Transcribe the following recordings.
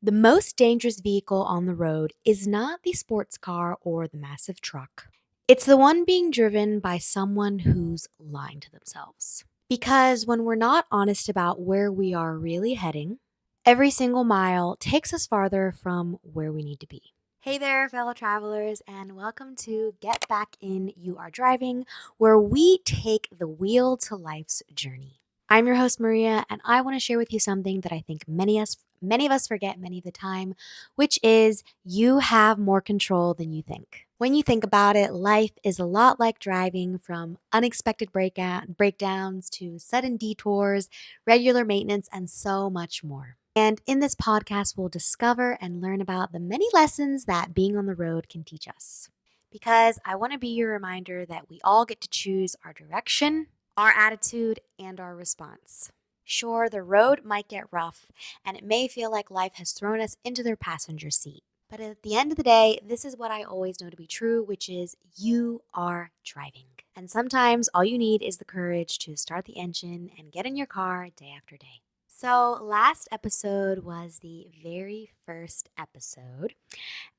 The most dangerous vehicle on the road is not the sports car or the massive truck. It's the one being driven by someone who's lying to themselves. Because when we're not honest about where we are really heading, every single mile takes us farther from where we need to be. Hey there, fellow travelers, and welcome to Get Back In You Are Driving, where we take the wheel to life's journey. I'm your host, Maria, and I want to share with you something that I think many of us forget many of the time, which is you have more control than you think. When you think about it, life is a lot like driving, from unexpected breakdowns to sudden detours, regular maintenance, and so much more. And in this podcast, we'll discover and learn about the many lessons that being on the road can teach us. Because I want to be your reminder that we all get to choose our direction, our attitude, and our response. Sure, the road might get rough, and it may feel like life has thrown us into their passenger seat. But at the end of the day, this is what I always know to be true, which is you are driving. And sometimes all you need is the courage to start the engine and get in your car day after day. So, last episode was the very first episode,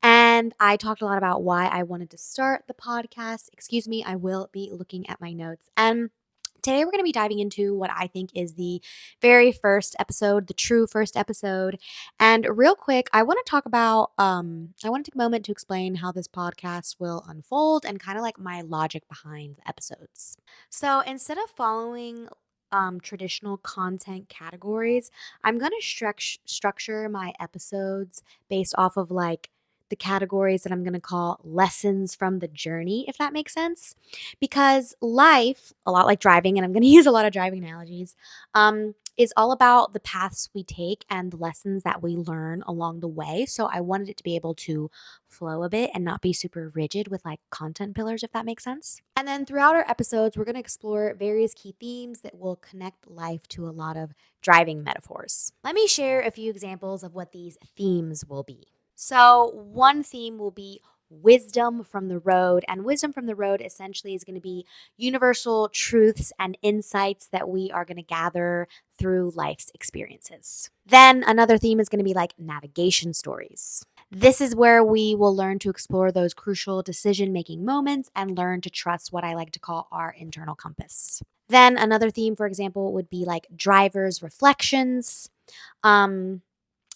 and I talked a lot about why I wanted to start the podcast. Excuse me, I will be looking at my notes. And today we're going to be diving into what I think is the very first episode, the true first episode. And real quick, I want to talk about, I want to take a moment to explain how this podcast will unfold and kind of like my logic behind the episodes. So instead of following traditional content categories, I'm going to structure my episodes based off of like the categories that I'm going to call lessons from the journey, if that makes sense. Because life, a lot like driving, and I'm going to use a lot of driving analogies, is all about the paths we take and the lessons that we learn along the way. So I wanted it to be able to flow a bit and not be super rigid with like content pillars, if that makes sense. And then throughout our episodes, we're going to explore various key themes that will connect life to a lot of driving metaphors. Let me share a few examples of what these themes will be. So, one theme will be wisdom from the road. And wisdom from the road essentially is going to be universal truths and insights that we are going to gather through life's experiences. Then another theme is going to be like navigation stories. This is where we will learn to explore those crucial decision-making moments and learn to trust what I like to call our internal compass. Then another theme, for example, would be like driver's reflections.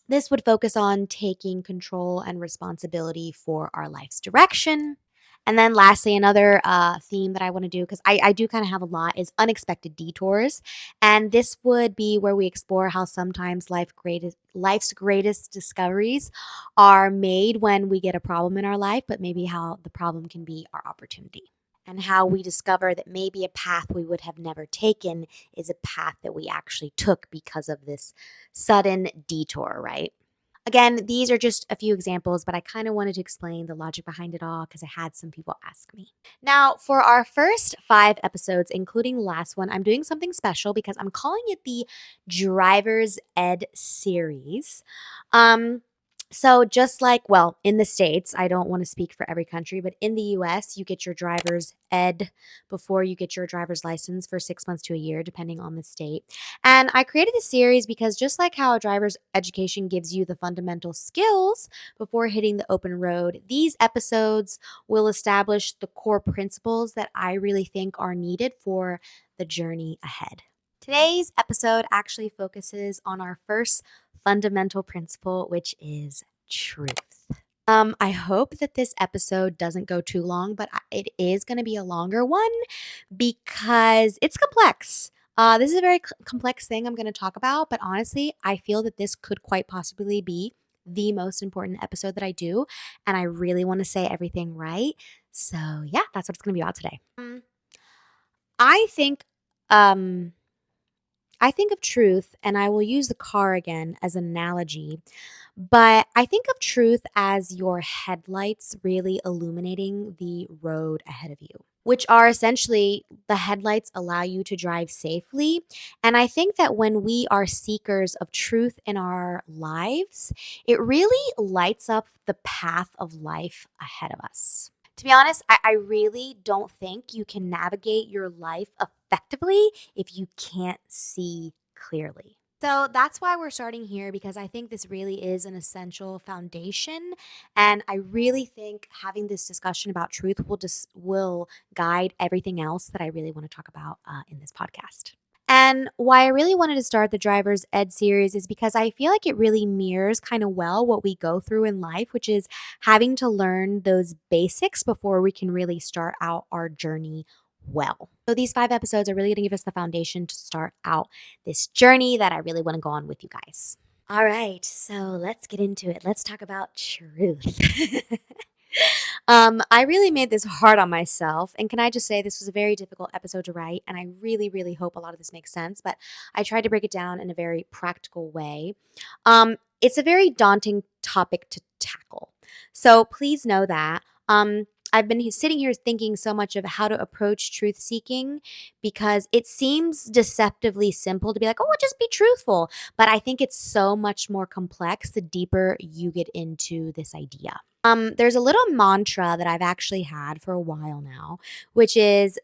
This would focus on taking control and responsibility for our life's direction. And then lastly, another theme that I want to do, because I do kind of have a lot, is unexpected detours. And this would be where we explore how sometimes life's greatest discoveries are made when we get a problem in our life, but maybe how the problem can be our opportunity. And how we discover that maybe a path we would have never taken is a path that we actually took because of this sudden detour, right? Again, these are just a few examples, but I kind of wanted to explain the logic behind it all because I had some people ask me. Now, for our first 5 episodes, including the last one, I'm doing something special because I'm calling it the Driver's Ed series. So just like, well, in the States, I don't want to speak for every country, but in the US, you get your driver's ed before you get your driver's license for 6 months to a year, depending on the state. And I created this series because just like how a driver's education gives you the fundamental skills before hitting the open road, these episodes will establish the core principles that I really think are needed for the journey ahead. Today's episode actually focuses on our first fundamental principle, which is truth. I hope that this episode doesn't go too long, but it is going to be a longer one because it's complex. This is a very complex thing I'm going to talk about, but honestly, I feel that this could quite possibly be the most important episode that I do, and I really want to say everything right. So yeah, that's what it's going to be about today. I think um, I think of truth, and I will use the car again as an analogy, but I think of truth as your headlights really illuminating the road ahead of you, which are essentially the headlights allow you to drive safely. And I think that when we are seekers of truth in our lives, it really lights up the path of life ahead of us. To be honest, I really don't think you can navigate your life effectively if you can't see clearly. So that's why we're starting here because I think this really is an essential foundation, and I really think having this discussion about truth will guide everything else that I really want to talk about in this podcast. And why I really wanted to start the Driver's Ed series is because I feel like it really mirrors kind of well what we go through in life, which is having to learn those basics before we can really start out our journey well. So these 5 episodes are really going to give us the foundation to start out this journey that I really want to go on with you guys. All right, so let's get into it. Let's talk about truth. I really made this hard on myself. And can I just say, this was a very difficult episode to write. And I really, really hope a lot of this makes sense. But I tried to break it down in a very practical way. It's a very daunting topic to tackle. So please know that. I've been sitting here thinking so much of how to approach truth seeking because it seems deceptively simple to be like, oh, well, just be truthful. But I think it's so much more complex the deeper you get into this idea. There's a little mantra that I've actually had for a while now, which is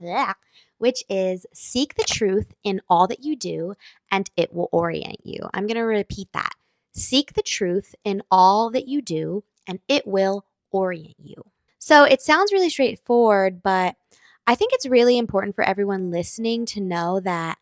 yeah, which is seek the truth in all that you do, and it will orient you. I'm gonna repeat that. Seek the truth in all that you do, and it will orient you. So it sounds really straightforward, but I think it's really important for everyone listening to know that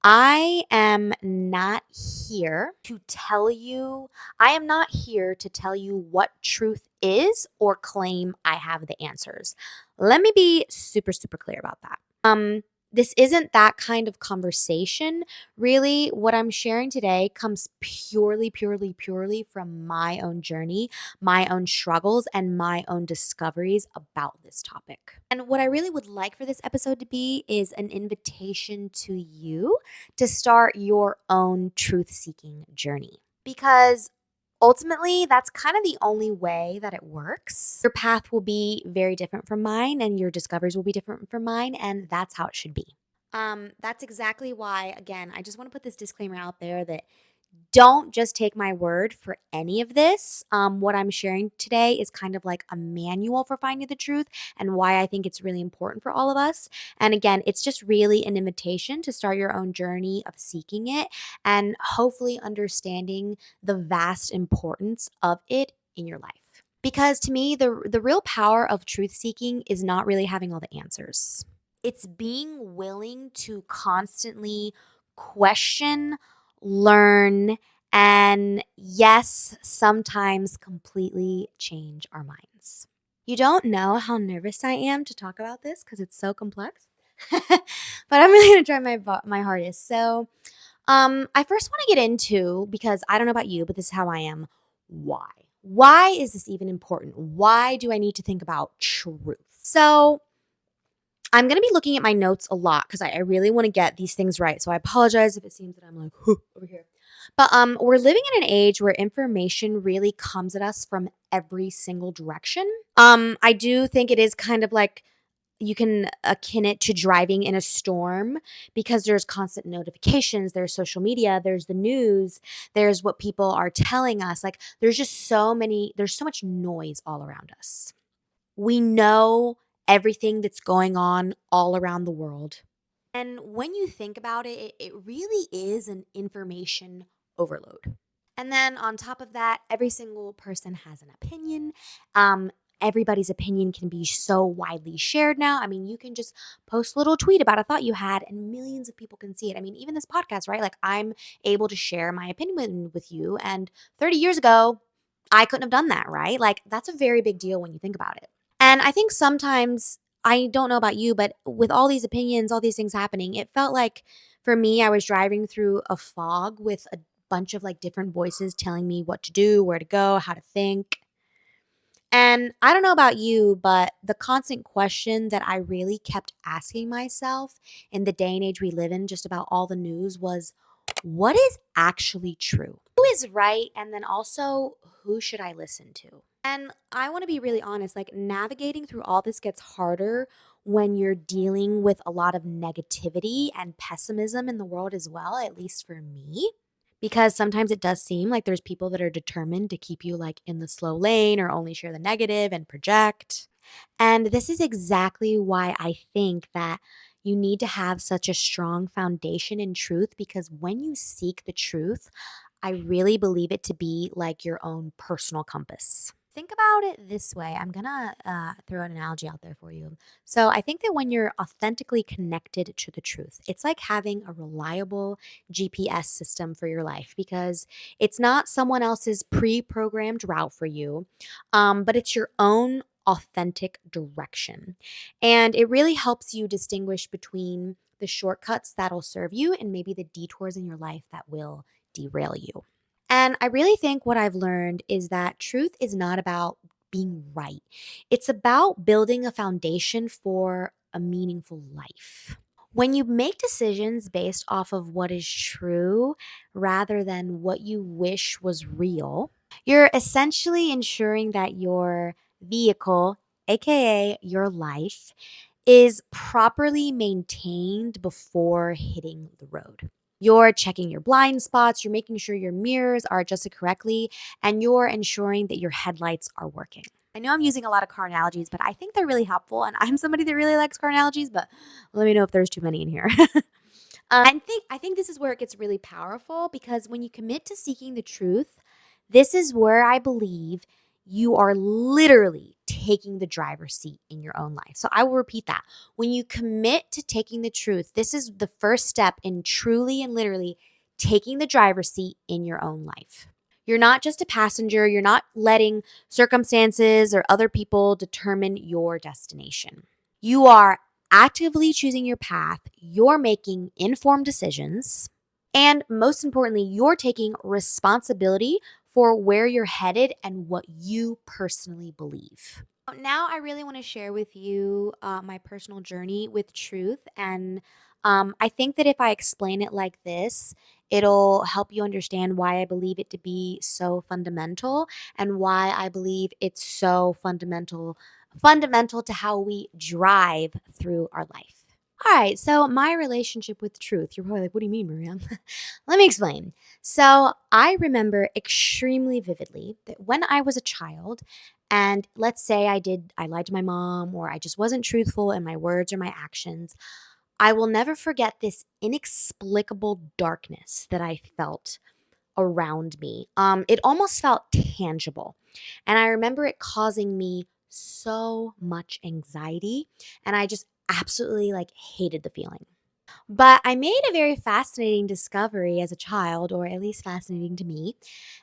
I am not here to tell you, I am not here to tell you what truth is or claim I have the answers. Let me be super, super clear about that. This isn't that kind of conversation. Really, what I'm sharing today comes purely, purely, purely from my own journey, my own struggles, and my own discoveries about this topic. And what I really would like for this episode to be is an invitation to you to start your own truth seeking journey. Because ultimately, that's kind of the only way that it works. Your path will be very different from mine, and your discoveries will be different from mine, and that's how it should be. That's exactly why, again, I just want to put this disclaimer out there that don't just take my word for any of this. What I'm sharing today is kind of like a manual for finding the truth and why I think it's really important for all of us. And again, it's just really an invitation to start your own journey of seeking it and hopefully understanding the vast importance of it in your life. Because to me, the real power of truth seeking is not really having all the answers. It's being willing to constantly question, learn, and yes, sometimes completely change our minds. You don't know how nervous I am to talk about this because it's so complex, but I'm really gonna try my hardest. So, I first want to get into because I don't know about you, but this is how I am. Why? Why is this even important? Why do I need to think about truth? So, I'm going to be looking at my notes a lot because I really want to get these things right. So I apologize if it seems that I'm like over here. But we're living in an age where information really comes at us from every single direction. I do think it is kind of like you can akin it to driving in a storm because there's constant notifications, there's social media, there's the news, there's what people are telling us. Like there's so much noise all around us. We know everything that's going on all around the world. And when you think about it, it really is an information overload. And then on top of that, every single person has an opinion. Everybody's opinion can be so widely shared now. I mean, you can just post a little tweet about a thought you had, and millions of people can see it. I mean, even this podcast, right? Like, I'm able to share my opinion with you. And 30 years ago, I couldn't have done that, right? Like, that's a very big deal when you think about it. And I think sometimes, I don't know about you, but with all these opinions, all these things happening, it felt like for me, I was driving through a fog with a bunch of like different voices telling me what to do, where to go, how to think. And I don't know about you, but the constant question that I really kept asking myself in the day and age we live in, just about all the news, was what is actually true? Who is right? And then also, who should I listen to? And I want to be really honest, like navigating through all this gets harder when you're dealing with a lot of negativity and pessimism in the world as well, at least for me. Because sometimes it does seem like there's people that are determined to keep you like in the slow lane or only share the negative and project. And this is exactly why I think that You need to have such a strong foundation in truth because when you seek the truth, I really believe it to be like your own personal compass. Think about it this way. I'm going to throw an analogy out there for you. So, I think that when you're authentically connected to the truth, it's like having a reliable GPS system for your life because it's not someone else's pre programmed route for you, but it's your own authentic direction. And it really helps you distinguish between the shortcuts that'll serve you and maybe the detours in your life that will derail you. And I really think what I've learned is that truth is not about being right. It's about building a foundation for a meaningful life. When you make decisions based off of what is true rather than what you wish was real, you're essentially ensuring that your vehicle, aka your life, is properly maintained before hitting the road. You're checking your blind spots, you're making sure your mirrors are adjusted correctly, and you're ensuring that your headlights are working. I know I'm using a lot of car analogies, but I think they're really helpful. And I'm somebody that really likes car analogies, but let me know if there's too many in here. I think this is where it gets really powerful because when you commit to seeking the truth, this is where I believe you are literally taking the driver's seat in your own life. So I will repeat that. When you commit to taking the truth, this is the first step in truly and literally taking the driver's seat in your own life. You're not just a passenger, you're not letting circumstances or other people determine your destination. You are actively choosing your path, you're making informed decisions, and most importantly, you're taking responsibility for where you're headed and what you personally believe. Now, I really want to share with you my personal journey with truth. And I think that if I explain it like this, it'll help you understand why I believe it to be so fundamental and why I believe it's so fundamental to how we drive through our life. All right, so my relationship with truth. You're probably like, what do you mean, Maria? Let me explain. So, I remember extremely vividly that when I was a child, and let's say I lied to my mom or I just wasn't truthful in my words or my actions, I will never forget this inexplicable darkness that I felt around me. It almost felt tangible. And I remember it causing me so much anxiety. And I just absolutely like hated the feeling. But I made a very fascinating discovery as a child, or at least fascinating to me.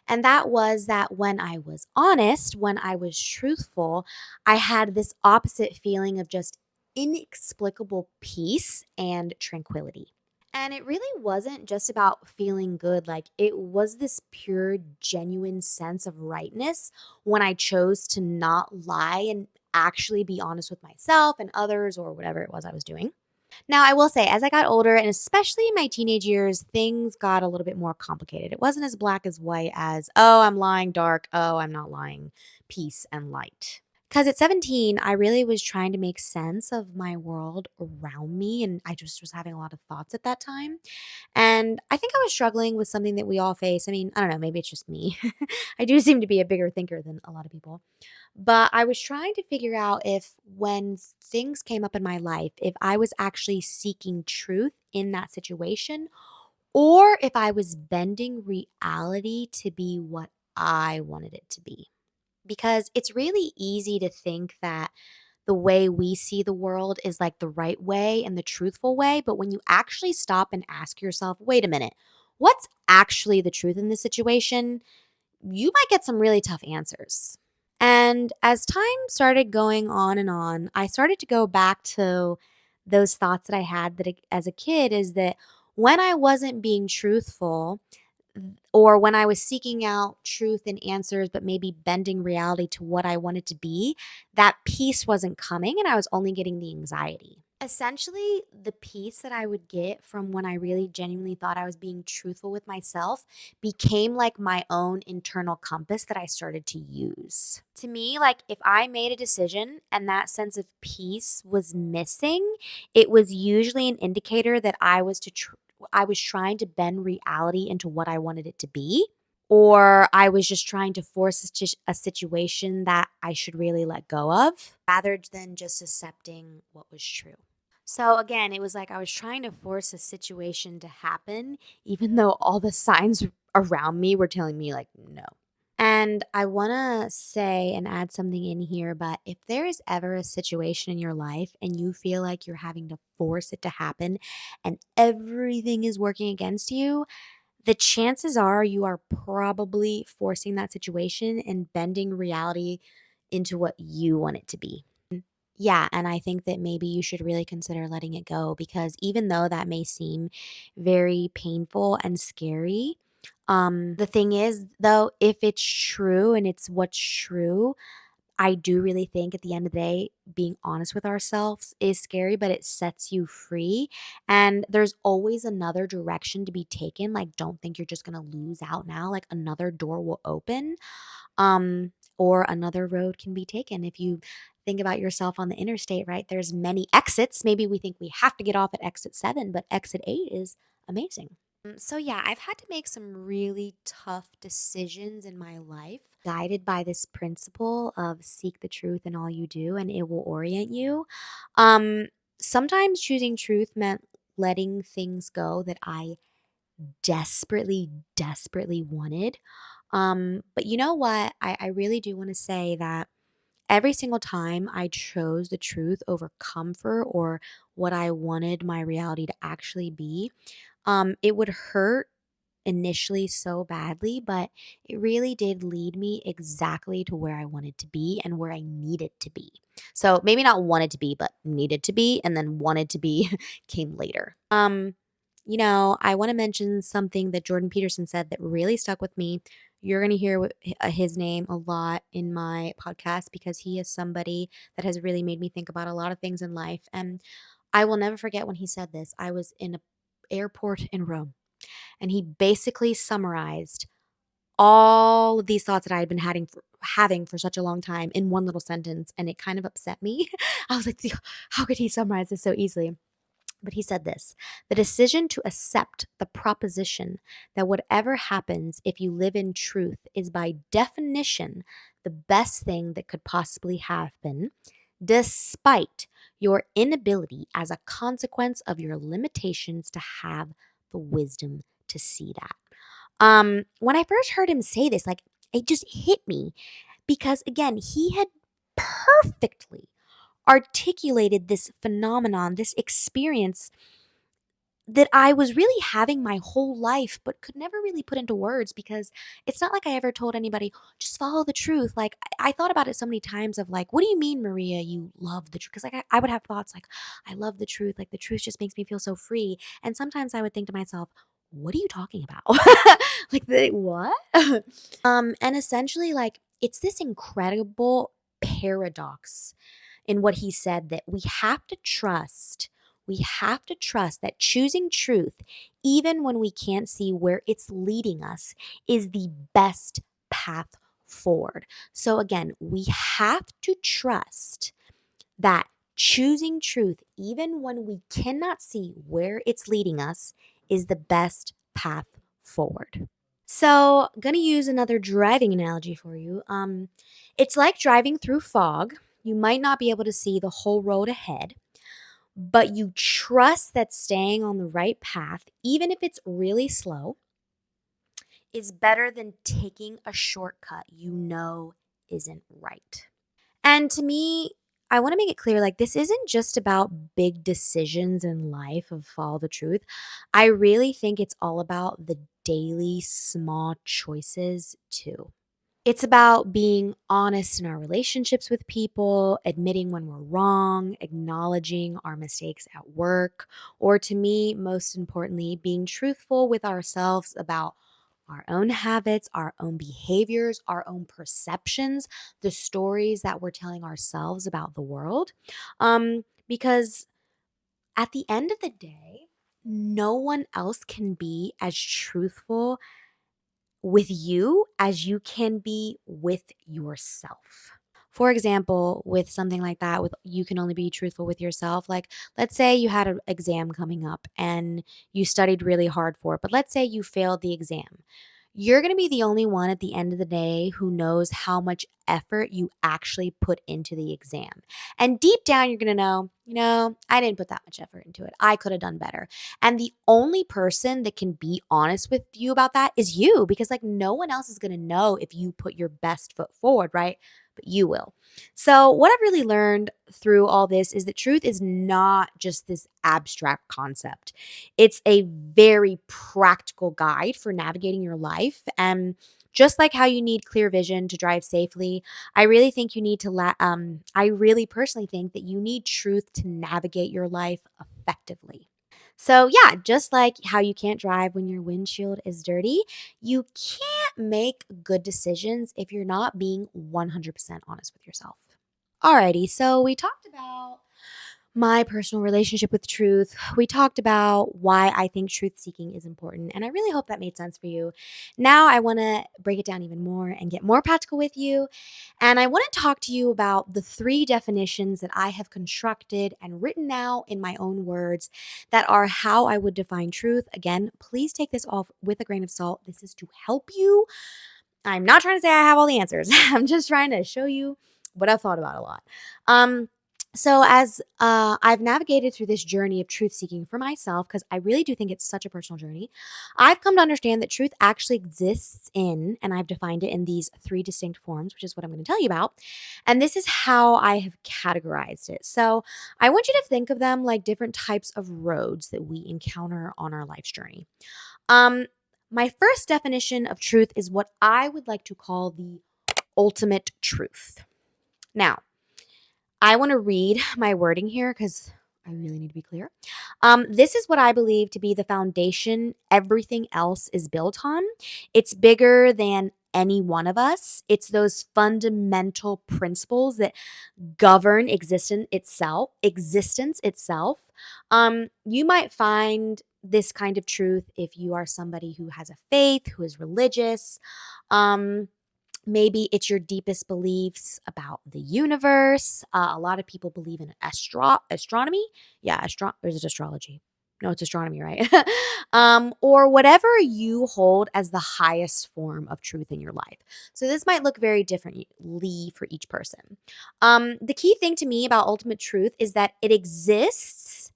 And that was that when I was honest, when I was truthful, I had this opposite feeling of just inexplicable peace and tranquility. And it really wasn't just about feeling good. Like it was this pure, genuine sense of rightness when I chose to not lie and actually be honest with myself and others or whatever it was I was doing. Now, I will say, as I got older, and especially in my teenage years, things got a little bit more complicated. It wasn't as black as white as, oh, I'm lying dark. Oh, I'm not lying peace and light. Because at 17, I really was trying to make sense of my world around me. And I just was having a lot of thoughts at that time. And I think I was struggling with something that we all face. I mean, I don't know, maybe it's just me. I do seem to be a bigger thinker than a lot of people. But I was trying to figure out if when things came up in my life, if I was actually seeking truth in that situation or if I was bending reality to be what I wanted it to be. Because it's really easy to think that the way we see the world is like the right way and the truthful way. But when you actually stop and ask yourself, wait a minute, what's actually the truth in this situation? You might get some really tough answers. And as time started going on and on, I started to go back to those thoughts that I had as a kid is that when I wasn't being truthful or when I was seeking out truth and answers, but maybe bending reality to what I wanted to be, that peace wasn't coming and I was only getting the anxiety. Essentially, the peace that I would get from when I really genuinely thought I was being truthful with myself became like my own internal compass that I started to use. To me, like if I made a decision and that sense of peace was missing, it was usually an indicator that I was trying to bend reality into what I wanted it to be, or I was just trying to force a situation that I should really let go of rather than just accepting what was true. So again, it was like I was trying to force a situation to happen, even though all the signs around me were telling me, like, no. And I want to say and add something in here, but if there is ever a situation in your life and you feel like you're having to force it to happen and everything is working against you, the chances are you are probably forcing that situation and bending reality into what you want it to be. Yeah, and I think that maybe you should really consider letting it go because even though that may seem very painful and scary, the thing is, though, if it's true and it's what's true, I do really think at the end of the day, being honest with ourselves is scary, but it sets you free. And there's always another direction to be taken. Like, don't think you're just going to lose out now. Like, another door will open, or another road can be taken. If you think about yourself on the interstate, right? There's many exits. Maybe we think we have to get off at exit 7, but exit 8 is amazing. So yeah, I've had to make some really tough decisions in my life, guided by this principle of seek the truth in all you do and it will orient you. Um Sometimes choosing truth meant letting things go that I desperately, desperately wanted. But you know what? I really do want to say that every single time I chose the truth over comfort or what I wanted my reality to actually be, it would hurt initially so badly, but it really did lead me exactly to where I wanted to be and where I needed to be. So maybe not wanted to be, but needed to be, and then wanted to be came later. I want to mention something that Jordan Peterson said that really stuck with me. You're going to hear his name a lot in my podcast because he is somebody that has really made me think about a lot of things in life. And I will never forget when he said this. I was in an airport in Rome and he basically summarized all of these thoughts that I had been having for such a long time in one little sentence. And it kind of upset me. I was like, how could he summarize this so easily? But he said this: the decision to accept the proposition that whatever happens if you live in truth is by definition the best thing that could possibly happen, despite your inability as a consequence of your limitations to have the wisdom to see that. When I first heard him say this, like, it just hit me because again, he had perfectly articulated this phenomenon, this experience that I was really having my whole life, but could never really put into words because it's not like I ever told anybody, just follow the truth. Like, I thought about it so many times of like, what do you mean, Maria, you love the truth? Because like, I would have thoughts like, I love the truth. Like, the truth just makes me feel so free. And sometimes I would think to myself, what are you talking about? Like, what? And essentially, like, it's this incredible paradox in what he said that we have to trust that choosing truth, even when we can't see where it's leading us, is the best path forward. So, again, we have to trust that choosing truth, even when we cannot see where it's leading us, is the best path forward. So, gonna use another driving analogy for you. It's like driving through fog. You might not be able to see the whole road ahead, but you trust that staying on the right path, even if it's really slow, is better than taking a shortcut you know isn't right. And to me, I want to make it clear like this isn't just about big decisions in life of follow the truth. I really think it's all about the daily small choices too. It's about being honest in our relationships with people, admitting when we're wrong, acknowledging our mistakes at work, or to me, most importantly, being truthful with ourselves about our own habits, our own behaviors, our own perceptions, the stories that we're telling ourselves about the world. Because at the end of the day, no one else can be as truthful with you as you can be with yourself. For example, with something like that, with you can only be truthful with yourself. Like, let's say you had an exam coming up and you studied really hard for it, but let's say you failed the exam. you're going to be the only one at the end of the day who knows how much effort you actually put into the exam. And deep down, you're going to know, I didn't put that much effort into it. I could have done better. And the only person that can be honest with you about that is you, because like no one else is going to know if you put your best foot forward, right? But you will. So, what I've really learned through all this is that truth is not just this abstract concept. It's a very practical guide for navigating your life. And just like how you need clear vision to drive safely, I really think you need to, I really personally think that you need truth to navigate your life effectively. So, yeah, just like how you can't drive when your windshield is dirty, you can't make good decisions if you're not being 100% honest with yourself. Alrighty, so we talked about my personal relationship with truth. We talked about why I think truth seeking is important, and I really hope that made sense for you. Now, I want to break it down even more and get more practical with you. And I want to talk to you about the three definitions that I have constructed and written now in my own words that are how I would define truth. Again, please take this off with a grain of salt. This is to help you. I'm not trying to say I have all the answers. I'm just trying to show you what I've thought about a lot. So as I've navigated through this journey of truth seeking for myself, because I really do think it's such a personal journey, I've come to understand that truth actually exists in, and I've defined it in these three distinct forms, which is what I'm going to tell you about. And this is how I have categorized it. So I want you to think of them like different types of roads that we encounter on our life's journey. Um, my first definition of truth is what I would like to call the ultimate truth. Now, I want to read my wording here because I really need to be clear. This is what I believe to be the foundation everything else is built on. It's bigger than any one of us. It's those fundamental principles that govern existence itself. You might find this kind of truth if you are somebody who has a faith, who is religious. Um, Maybe it's your deepest beliefs about the universe. A lot of people believe in astronomy. Yeah, or is it astrology? No, it's astronomy, right? Or whatever you hold as the highest form of truth in your life. So this might look very differently for each person. The key thing to me about ultimate truth is that it exists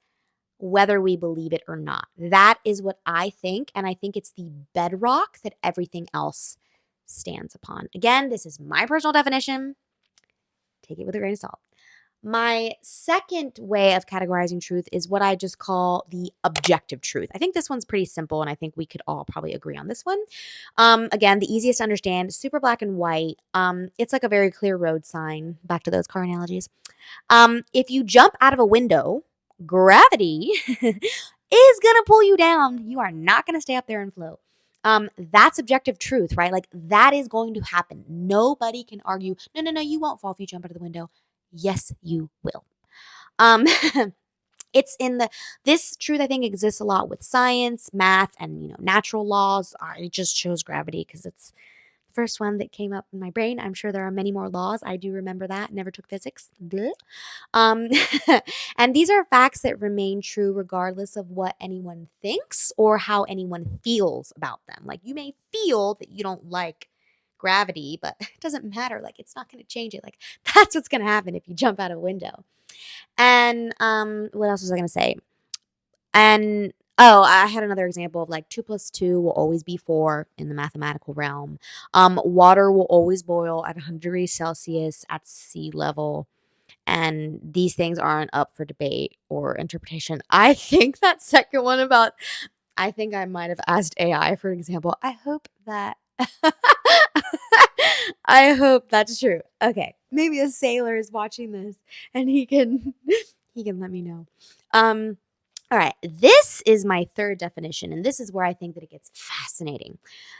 whether we believe it or not. That is what I think. And I think it's the bedrock that everything else stands upon. Again, this is my personal definition. Take it with a grain of salt. My second way of categorizing truth is what I just call the objective truth. I think this one's pretty simple, and I think we could all probably agree on this one. Again, the easiest to understand, super black and white. It's like a very clear road sign. Back to those car analogies. If you jump out of a window, gravity is going to pull you down. You are not going to stay up there and float. That's objective truth, right? Like that is going to happen. Nobody can argue, no, you won't fall if you jump out of the window. Yes, you will. Um, it's in this truth I think exists a lot with science, math, and natural laws. I just chose gravity because it's first one that came up in my brain. I'm sure there are many more laws. I do remember that. Never took physics. Blech. Um, and these are facts that remain true regardless of what anyone thinks or how anyone feels about them. Like you may feel that you don't like gravity, but it doesn't matter. Like it's not going to change it. Like that's what's going to happen if you jump out a window. And what else was I going to say? And I had another example of like 2 plus 2 will always be 4 in the mathematical realm. Water will always boil at 100 degrees Celsius at sea level. And these things aren't up for debate or interpretation. I think that second one about, I think I might have asked AI for an example. I hope that, I hope that's true. Okay. Maybe a sailor is watching this and he can let me know. Um, all right, this is my third definition, and this is where I think that it gets fascinating.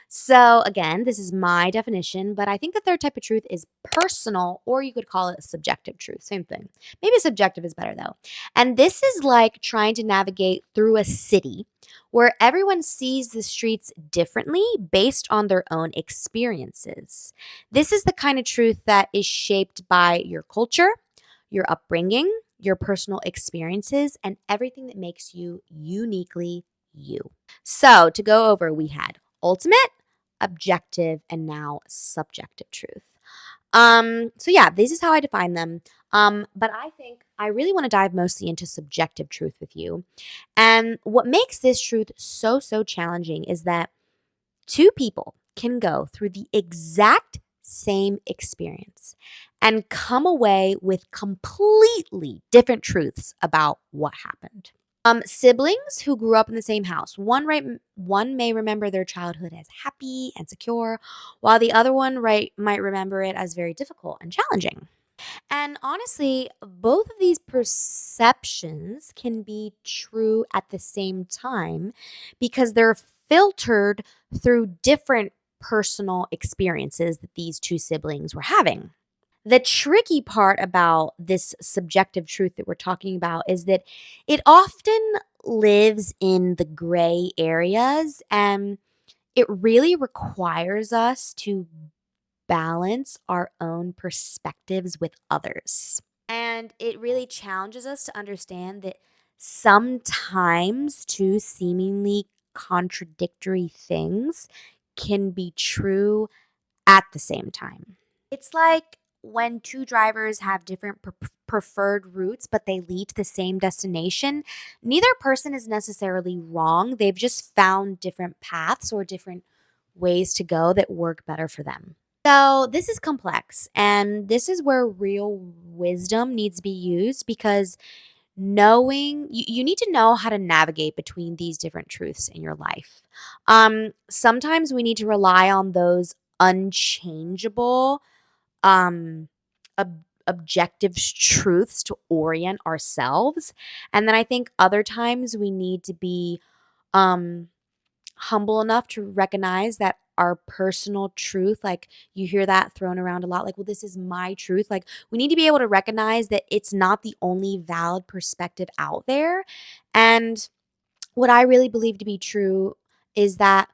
So, again, this is my definition, but I think the third type of truth is personal, or you could call it subjective truth. Same thing. Maybe subjective is better, though. And this is like trying to navigate through a city where everyone sees the streets differently based on their own experiences. This is the kind of truth that is shaped by your culture, your upbringing, your personal experiences, and everything that makes you uniquely you. So, to go over, we had ultimate, objective, and now subjective truth. So yeah, this is how I define them. But I think I really want to dive mostly into subjective truth with you. And what makes this truth so challenging is that two people can go through the exact same experience and come away with completely different truths about what happened. Siblings who grew up in the same house, one may remember their childhood as happy and secure, while the other one might remember it as very difficult and challenging. And honestly, both of these perceptions can be true at the same time because they're filtered through different personal experiences that these two siblings were having. The tricky part about this subjective truth that we're talking about is that it often lives in the gray areas, and it really requires us to balance our own perspectives with others. And it really challenges us to understand that sometimes two seemingly contradictory things can be true at the same time. It's like when two drivers have different preferred routes, but they lead to the same destination. Neither person is necessarily wrong. They've just found different paths or different ways to go that work better for them. So, this is complex, and this is where real wisdom needs to be used because you need to know how to navigate between these different truths in your life. Sometimes we need to rely on those unchangeable objective truths to orient ourselves. And then I think other times we need to be um, humble enough to recognize that our personal truth, like you hear that thrown around a lot, like, well, this is my truth. Like, we need to be able to recognize that it's not the only valid perspective out there. And what I really believe to be true is that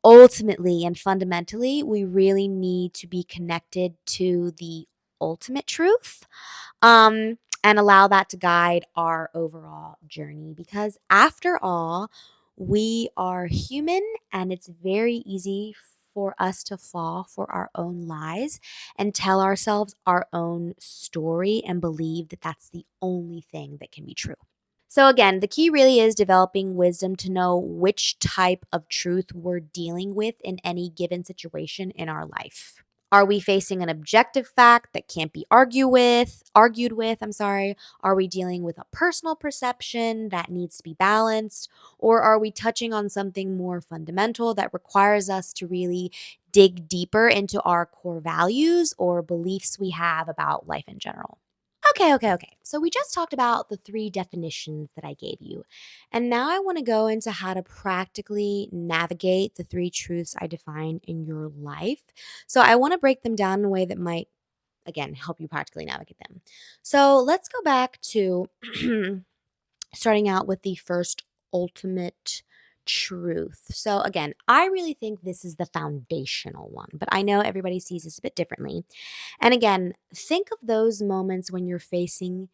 ultimately and fundamentally, we really need to be connected to the ultimate truth, and allow that to guide our overall journey. Because after all, we are human and it's very easy for us to fall for our own lies and tell ourselves our own story and believe that that's the only thing that can be true. So, again, the key really is developing wisdom to know which type of truth we're dealing with in any given situation in our life. Are we facing an objective fact that can't be argued with, I'm sorry? Are we dealing with a personal perception that needs to be balanced? Or are we touching on something more fundamental that requires us to really dig deeper into our core values or beliefs we have about life in general? Okay. So we just talked about the three definitions that I gave you. And now I want to go into how to practically navigate the three truths I defined in your life. So I want to break them down in a way that might, again, help you practically navigate them. So let's go back to starting out with the first ultimate truth. So again, I really think this is the foundational one, but I know everybody sees this a bit differently. And again, think of those moments when you're facing,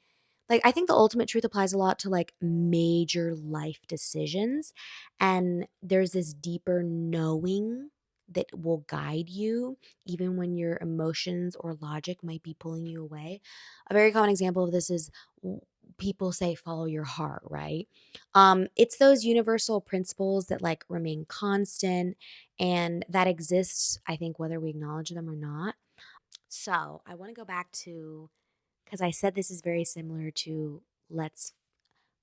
like, I think the ultimate truth applies a lot to like major life decisions. And there's this deeper knowing that will guide you, even when your emotions or logic might be pulling you away. A very common example of this is people say follow your heart, right? It's those universal principles that like remain constant and that exists, I think, whether we acknowledge them or not. So I want to go back to, because I said this is very similar to let's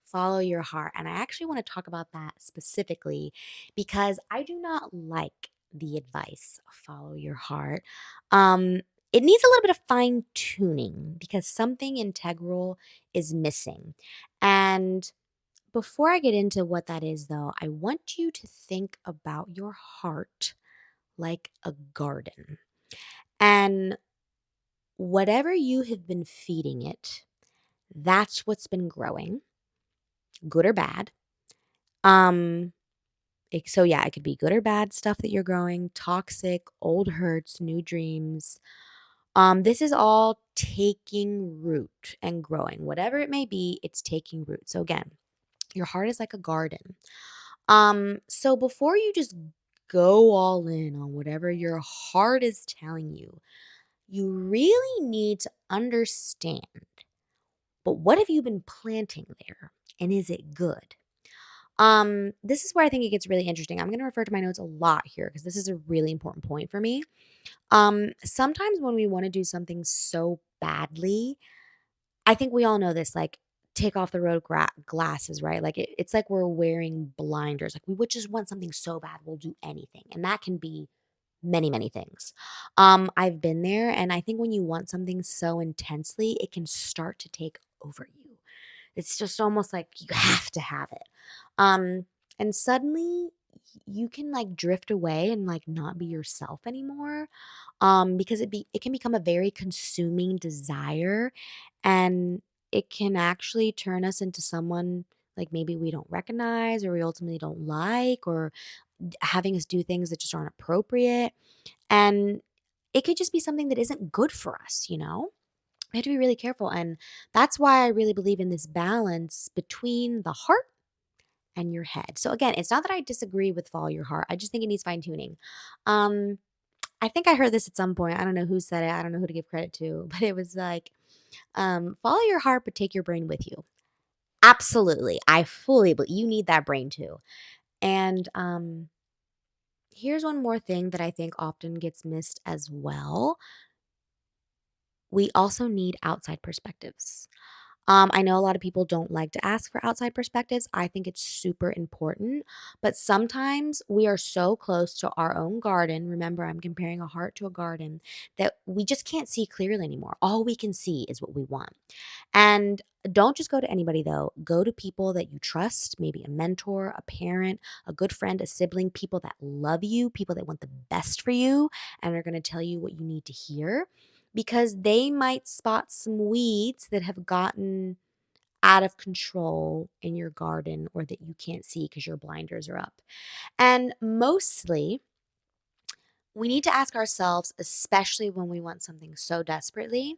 follow your heart. And I actually want to talk about that specifically because I do not like the advice follow your heart. Um, it needs a little bit of fine tuning because something integral is missing. And before I get into what that is, though, I want you to think about your heart like a garden. And whatever you have been feeding it, that's what's been growing, good or bad. Um, so yeah, it could be good or bad stuff that you're growing, toxic, old hurts, new dreams. This is all taking root and growing. Whatever it may be, it's taking root. So again, your heart is like a garden. So before you just go all in on whatever your heart is telling you, you really need to understand, but what have you been planting there? And is it good? This is where I think it gets really interesting. I'm going to refer to my notes a lot here because this is a really important point for me. Sometimes when we want to do something so badly, I think we all know this, like, take off the road glasses, right? Like, it's like we're wearing blinders. Like, we would just want something so bad, we'll do anything. And that can be many, many things. I've been there. And I think when you want something so intensely, it can start to take over you. It's just almost like you have to have it. Um, and suddenly you can like drift away and like not be yourself anymore. Because it can become a very consuming desire, and it can actually turn us into someone like maybe we don't recognize or we ultimately don't like, or having us do things that just aren't appropriate. And it could just be something that isn't good for us, you know? We have to be really careful. And that's why I really believe in this balance between the heart and your head. So again, it's not that I disagree with follow your heart. I just think it needs fine tuning. Um, I think I heard this at some point. I don't know who said it. I don't know who to give credit to, but it was like, follow your heart, but take your brain with you. Absolutely. I fully, but you need that brain too. And here's one more thing that I think often gets missed as well. We also need outside perspectives. I know a lot of people don't like to ask for outside perspectives. I think it's super important, but sometimes we are so close to our own garden. Remember, I'm comparing a heart to a garden, that we just can't see clearly anymore. All we can see is what we want. And don't just go to anybody though. Go to people that you trust, maybe a mentor, a parent, a good friend, a sibling, people that love you, people that want the best for you and are going to tell you what you need to hear, because they might spot some weeds that have gotten out of control in your garden or that you can't see because your blinders are up. And mostly, we need to ask ourselves, especially when we want something so desperately,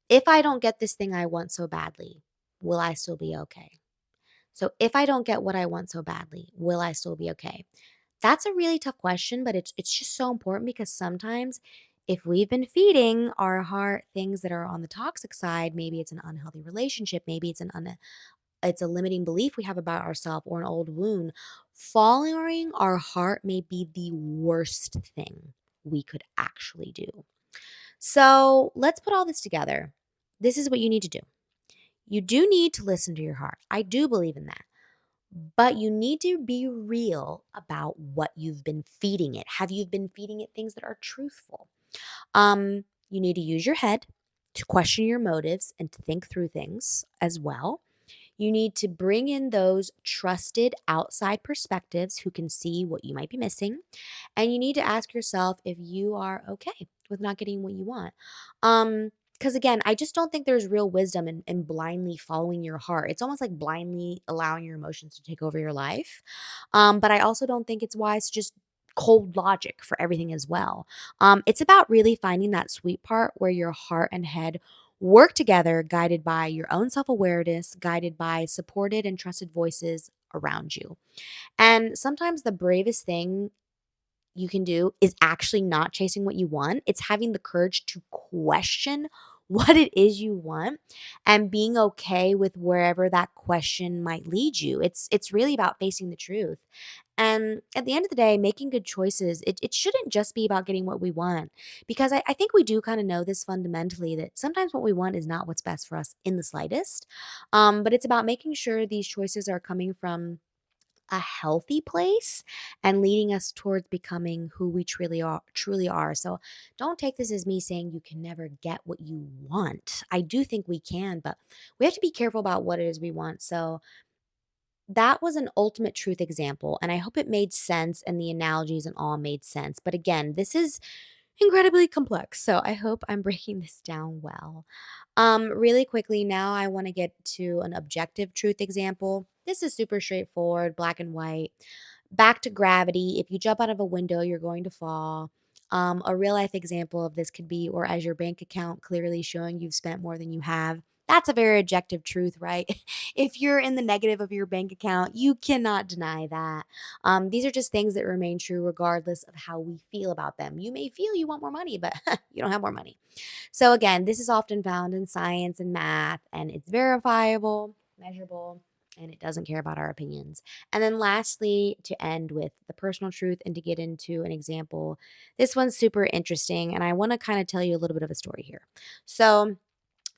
if I don't get this thing I want so badly, will I still be okay? So if I don't get what I want so badly, will I still be okay? That's a really tough question, but it's just so important because sometimes if we've been feeding our heart things that are on the toxic side, maybe it's an unhealthy relationship, maybe it's a limiting belief we have about ourselves or an old wound, following our heart may be the worst thing we could actually do. So, let's put all this together. This is what you need to do. You do need to listen to your heart. I do believe in that. But you need to be real about what you've been feeding it. Have you been feeding it things that are truthful? You need to use your head to question your motives and to think through things as well. You need to bring in those trusted outside perspectives who can see what you might be missing. And you need to ask yourself if you are okay with not getting what you want. Because again, I just don't think there's real wisdom in blindly following your heart. It's almost like blindly allowing your emotions to take over your life. But I also don't think it's wise to just cold logic for everything as well. It's about really finding that sweet part where your heart and head work together, guided by your own self awareness, guided by supported and trusted voices around you. And sometimes the bravest thing you can do is actually not chasing what you want. It's having the courage to question what it is you want and being okay with wherever that question might lead you. It's really about facing the truth. And at the end of the day, making good choices, it shouldn't just be about getting what we want. Because I think we do kind of know this fundamentally, that sometimes what we want is not what's best for us in the slightest. But it's about making sure these choices are coming from a healthy place and leading us towards becoming who we truly are. So don't take this as me saying you can never get what you want. I do think we can, but we have to be careful about what it is we want. So that was an ultimate truth example, and I hope it made sense and the analogies and all made sense. But again, this is incredibly complex. So I hope I'm breaking this down well. Really quickly, now I want to get to an objective truth example. This is super straightforward, black and white. Back to gravity. If you jump out of a window, you're going to fall. A real life example of this could be, or as your bank account clearly showing you've spent more than you have, That's a very objective truth, right? If you're in the negative of your bank account, you cannot deny that. These are just things that remain true regardless of how we feel about them. You may feel you want more money, but you don't have more money. So, again, this is often found in science and math, and it's verifiable, measurable, and it doesn't care about our opinions. And then, lastly, to end with the personal truth and to get into an example, this one's super interesting, and I want to kind of tell you a little bit of a story here. So,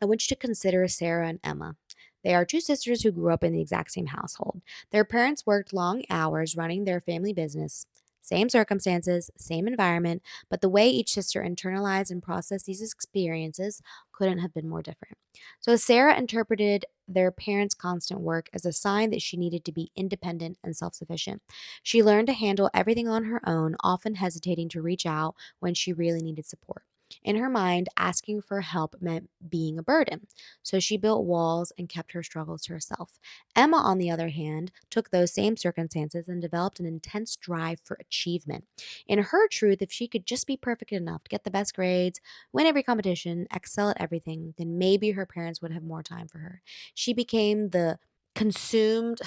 I want you to consider Sarah and Emma. They are two sisters who grew up in the exact same household. Their parents worked long hours running their family business. Same circumstances, same environment, but the way each sister internalized and processed these experiences couldn't have been more different. So, Sarah interpreted their parents' constant work as a sign that she needed to be independent and self sufficient. She learned to handle everything on her own, often hesitating to reach out when she really needed support. In her mind, asking for help meant being a burden, so she built walls and kept her struggles to herself. Emma, on the other hand, took those same circumstances and developed an intense drive for achievement. In her truth, if she could just be perfect enough to get the best grades, win every competition, excel at everything, then maybe her parents would have more time for her. She became the consumed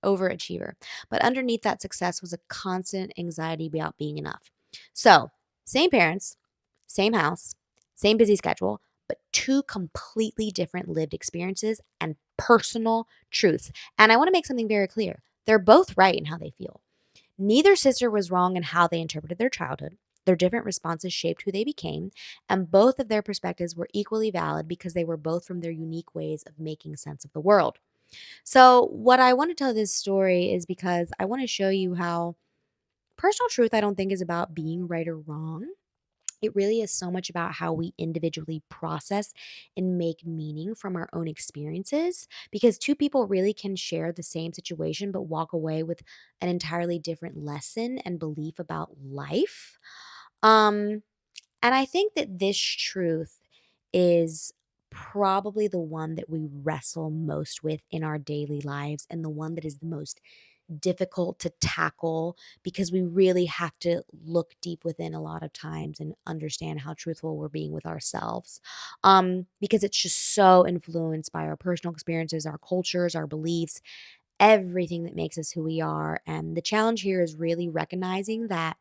overachiever. But underneath that success was a constant anxiety about being enough. So, same parents, same house, same busy schedule, but two completely different lived experiences and personal truths. And I want to make something very clear. They're both right in how they feel. Neither sister was wrong in how they interpreted their childhood. Their different responses shaped who they became, and both of their perspectives were equally valid because they were both from their unique ways of making sense of the world. So, what I want to tell this story is because I want to show you how personal truth, I don't think, is about being right or wrong. It really is so much about how we individually process and make meaning from our own experiences because two people really can share the same situation but walk away with an entirely different lesson and belief about life. Um and I think that this truth is probably the one that we wrestle most with in our daily lives and the one that is the most difficult to tackle because we really have to look deep within a lot of times and understand how truthful we're being with ourselves. Because it's just so influenced by our personal experiences, our cultures, our beliefs, everything that makes us who we are. And the challenge here is really recognizing that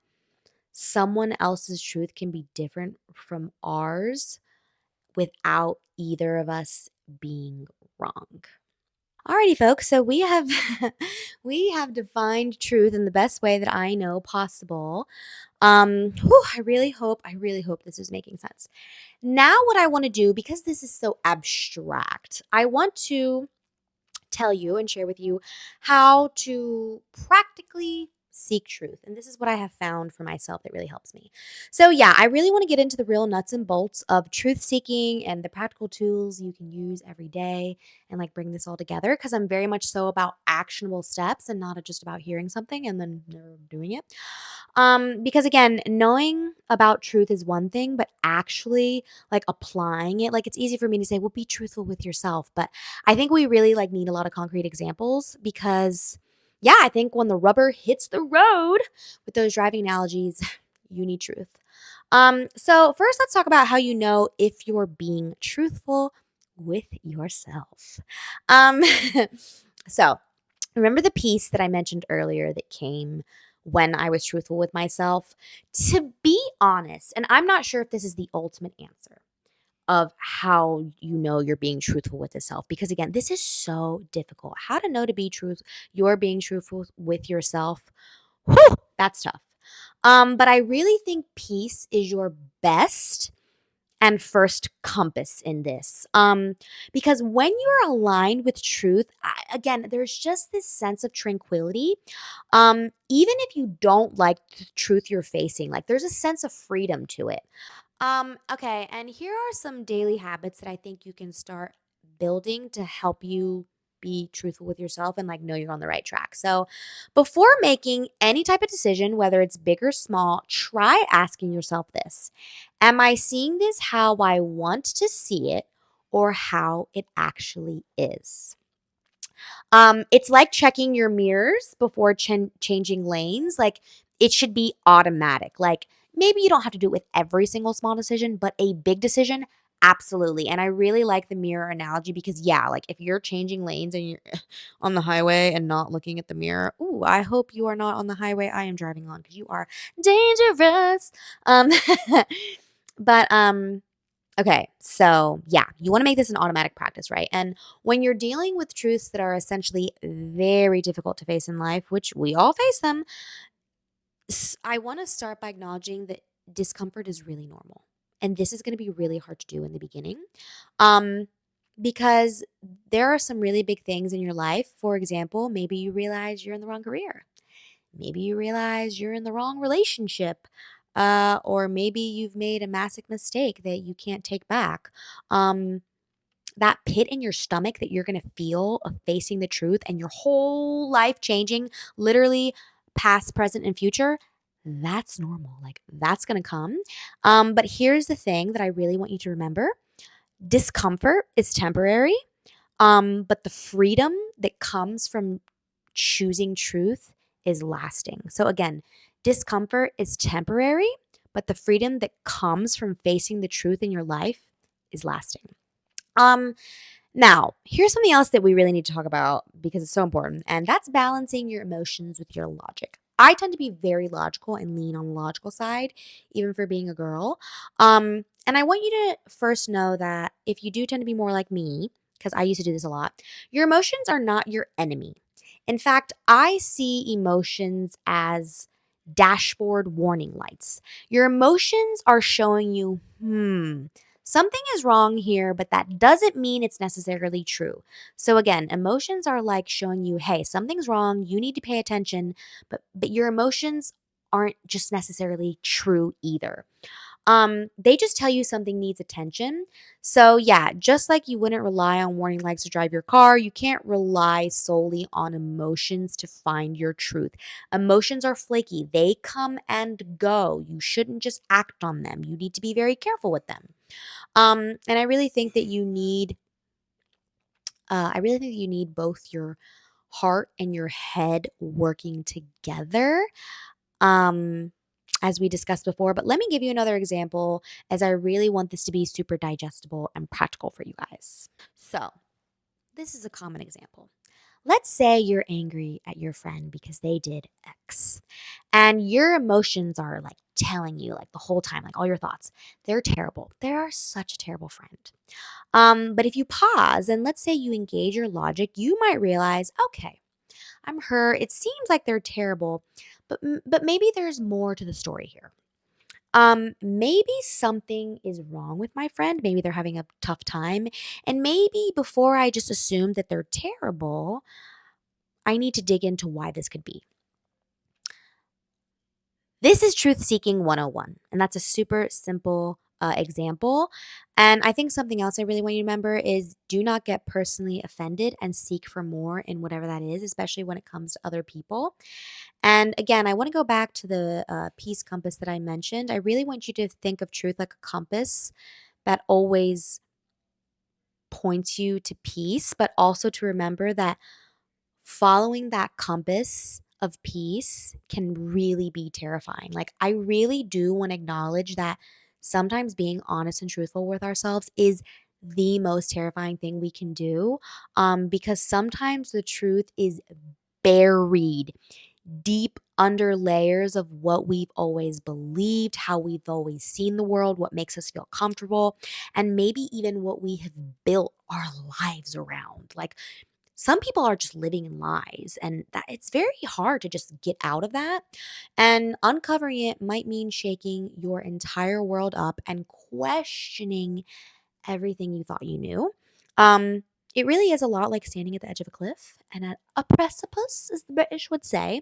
someone else's truth can be different from ours without either of us being wrong. Alrighty, folks. So we have we have defined truth in the best way that I know possible. I really hope this is making sense. Now, what I want to do, because this is so abstract, I want to tell you and share with you how to practically seek truth. And this is what I have found for myself that really helps me. So, yeah, I really want to get into the real nuts and bolts of truth seeking and the practical tools you can use every day and like bring this all together because I'm very much so about actionable steps and not just about hearing something and then never doing it. Because again, knowing about truth is one thing, but actually like applying it, like it's easy for me to say, well, be truthful with yourself. But I think we really like need a lot of concrete examples because yeah, I think when the rubber hits the road with those driving analogies, you need truth. So first let's talk about how you know if you're being truthful with yourself. Um, so remember the piece that I mentioned earlier that came when I was truthful with myself? To be honest, and I'm not sure if this is the ultimate answer of how you know you're being truthful with yourself because again, this is so difficult. How to know to be truth you're being truthful with yourself. Whew, that's tough. But I really think peace is your best and first compass in this. Because when you're aligned with truth, again, there's just this sense of tranquility. Even if you don't like the truth you're facing, like there's a sense of freedom to it. Okay, and here are some daily habits that I think you can start building to help you be truthful with yourself and like know you're on the right track. So, before making any type of decision, whether it's big or small, try asking yourself this. Am I seeing this how I want to see it or how it actually is? It's like checking your mirrors before changing lanes. Like it should be automatic. Like maybe you don't have to do it with every single small decision, but a big decision, Absolutely, and I really like the mirror analogy because, yeah, like, if you're changing lanes and you're on the highway and not looking at the mirror, ooh, I hope you are not on the highway I am driving on because you are dangerous. Um, but okay, so, yeah, you wanna make this an automatic practice, right? And when you're dealing with truths that are essentially very difficult to face in life, which we all face them, I want to start by acknowledging that discomfort is really normal. And this is going to be really hard to do in the beginning. Um, because there are some really big things in your life. For example, maybe you realize you're in the wrong career. Maybe you realize you're in the wrong relationship. Or maybe you've made a massive mistake that you can't take back. Um, that pit in your stomach that you're going to feel of facing the truth and your whole life changing, literally past, present, and future, that's normal. Like that's going to come. But here's the thing that I really want you to remember: discomfort is temporary, but the freedom that comes from choosing truth is lasting. So, again, discomfort is temporary, but the freedom that comes from facing the truth in your life is lasting. Um, Now, here's something else that we really need to talk about because it's so important, and that's balancing your emotions with your logic. I tend to be very logical and lean on the logical side, even for being a girl. And I want you to first know that if you do tend to be more like me, because I used to do this a lot, your emotions are not your enemy. In fact, I see emotions as dashboard warning lights. Your emotions are showing you, something is wrong here, but that doesn't mean it's necessarily true. So again, emotions are like showing you, hey, something's wrong, you need to pay attention, but your emotions aren't just necessarily true either. They just tell you something needs attention. So yeah, just like you wouldn't rely on warning lights to drive your car, you can't rely solely on emotions to find your truth. Emotions are flaky. They come and go. You shouldn't just act on them. You need to be very careful with them. And I really think that you need both your heart and your head working together. Um, as we discussed before, but let me give you another example as I really want this to be super digestible and practical for you guys. So, this is a common example. Let's say you're angry at your friend because they did X, and your emotions are like telling you, like the whole time, like all your thoughts, they're terrible. They are such a terrible friend. But if you pause and let's say you engage your logic, you might realize, okay, I'm hurt. It seems like they're terrible, but maybe there's more to the story here. Maybe something is wrong with my friend. Maybe they're having a tough time, and maybe before I just assume that they're terrible, I need to dig into why this could be. This is truth seeking 101, and that's a super simple example. And I think something else I really want you to remember is do not get personally offended and seek for more in whatever that is, especially when it comes to other people. And again, I want to go back to the peace compass that I mentioned. I really want you to think of truth like a compass that always points you to peace, but also to remember that following that compass of peace can really be terrifying. Like, I really do want to acknowledge that sometimes being honest and truthful with ourselves is the most terrifying thing we can do, because sometimes the truth is buried deep under layers of what we've always believed, how we've always seen the world, what makes us feel comfortable, and maybe even what we have built our lives around. Like, some people are just living in lies, and that it's very hard to just get out of that. And uncovering it might mean shaking your entire world up and questioning everything you thought you knew. Um, it really is a lot like standing at the edge of a cliff and at a precipice, as the British would say.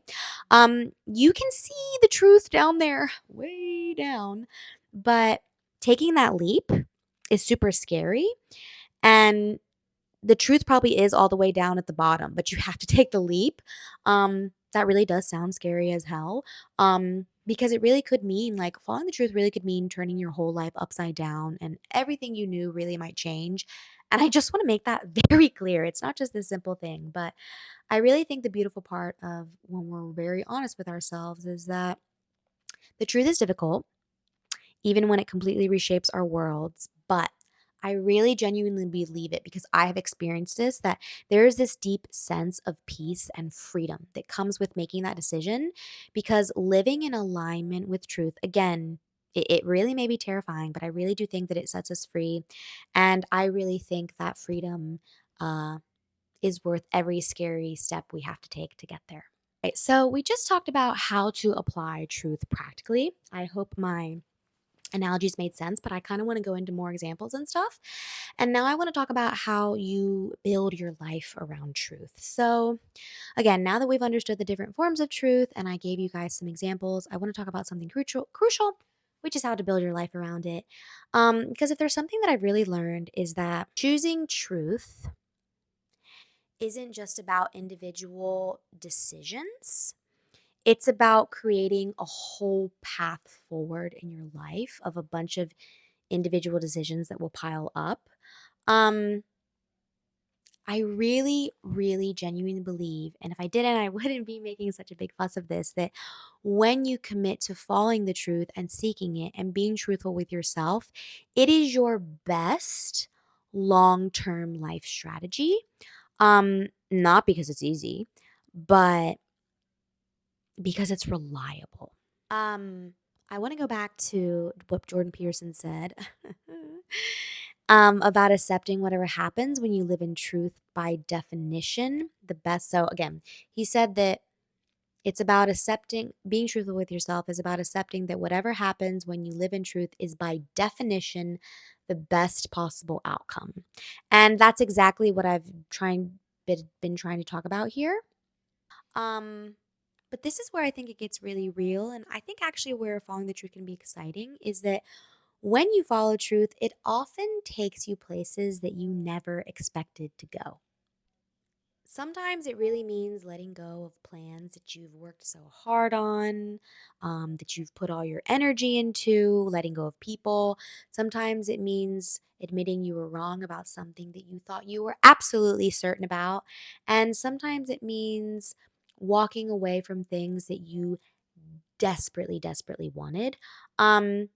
You can see the truth down there, way down, but taking that leap is super scary. And the truth probably is all the way down at the bottom, but you have to take the leap. That really does sound scary as hell. Because it really could mean like following the truth really could mean turning your whole life upside down and everything you knew really might change. And I just want to make that very clear. It's not just this simple thing, but I really think the beautiful part of when we're very honest with ourselves is that the truth is difficult, even when it completely reshapes our worlds. But I really genuinely believe it because I have experienced this, that there is this deep sense of peace and freedom that comes with making that decision, because living in alignment with truth, again, it really may be terrifying, but I really do think that it sets us free. And I really think that freedom uh, is worth every scary step we have to take to get there. Right, so we just talked about how to apply truth practically. I hope my analogies made sense, but I kind of want to go into more examples and stuff. And now I want to talk about how you build your life around truth. So, again, now that we've understood the different forms of truth and I gave you guys some examples, I want to talk about something crucial, which is how to build your life around it. Because if there's something that I've really learned is that choosing truth isn't just about individual decisions. It's about creating a whole path forward in your life of a bunch of individual decisions that will pile up. Um, I really, really genuinely believe, and if I didn't, I wouldn't be making such a big fuss of this, that when you commit to following the truth and seeking it and being truthful with yourself, it is your best long term life strategy. Not because it's easy, but because it's reliable. Um, I want to go back to what Jordan Peterson said about accepting whatever happens when you live in truth by definition. The best. So, again, he said that it's about accepting, being truthful with yourself is about accepting that whatever happens when you live in truth is by definition the best possible outcome. And that's exactly what been trying to talk about here. Um, but this is where I think it gets really real. And I think actually where following the truth can be exciting is that when you follow truth, it often takes you places that you never expected to go. Sometimes it really means letting go of plans that you've worked so hard on, that you've put all your energy into, letting go of people. Sometimes it means admitting you were wrong about something that you thought you were absolutely certain about. And sometimes it means walking away from things that you desperately, desperately wanted. Um,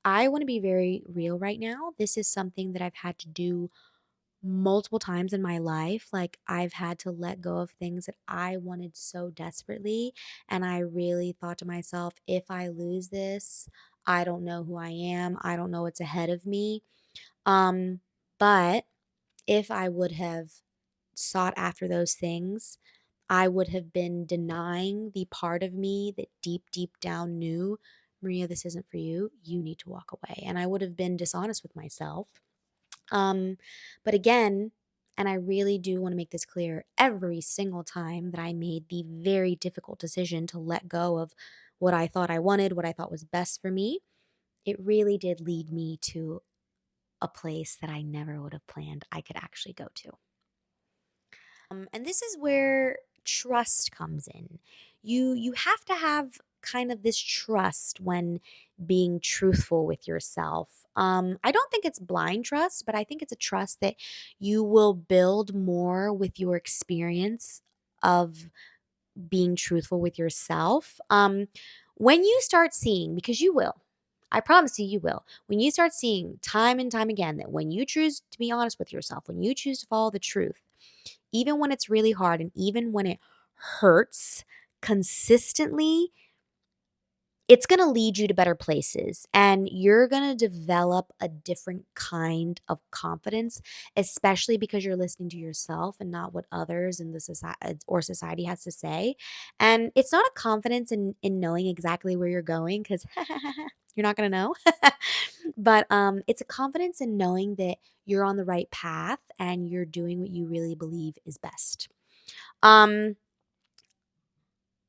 I want to be very real right now. This is something that I've had to do multiple times in my life. Like, I've had to let go of things that I wanted so desperately. And I really thought to myself, if I lose this, I don't know who I am. I don't know what's ahead of me. Um, but if I would have sought after those things, I would have been denying the part of me that deep, deep down knew, Maria, this isn't for you. You need to walk away. And I would have been dishonest with myself. Um, but again, and I really do want to make this clear, every single time that I made the very difficult decision to let go of what I thought I wanted, what I thought was best for me, it really did lead me to a place that I never would have planned I could actually go to. And this is where trust comes in. You have to have kind of this trust when being truthful with yourself. I don't think it's blind trust, but I think it's a trust that you will build more with your experience of being truthful with yourself. When you start seeing, because you will, I promise you, you will. When you start seeing time and time again that when you choose to be honest with yourself, when you choose to follow the truth, even when it's really hard and even when it hurts consistently, it's going to lead you to better places and you're going to develop a different kind of confidence, especially because you're listening to yourself and not what others in the society has to say. And it's not a confidence in knowing exactly where you're going, because you're not going to know. But it's a confidence in knowing that you're on the right path and you're doing what you really believe is best. Um,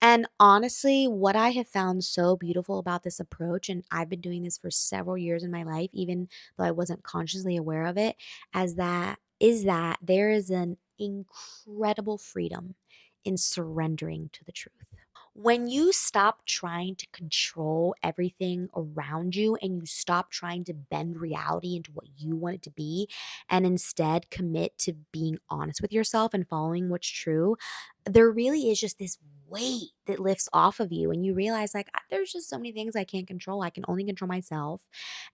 and honestly, what I have found so beautiful about this approach, and I've been doing this for several years in my life, even though I wasn't consciously aware of it, as that is that there is an incredible freedom in surrendering to the truth. When you stop trying to control everything around you and you stop trying to bend reality into what you want it to be, and instead commit to being honest with yourself and following what's true, there really is just this weight that lifts off of you. And you realize, like, there's just so many things I can't control. I can only control myself.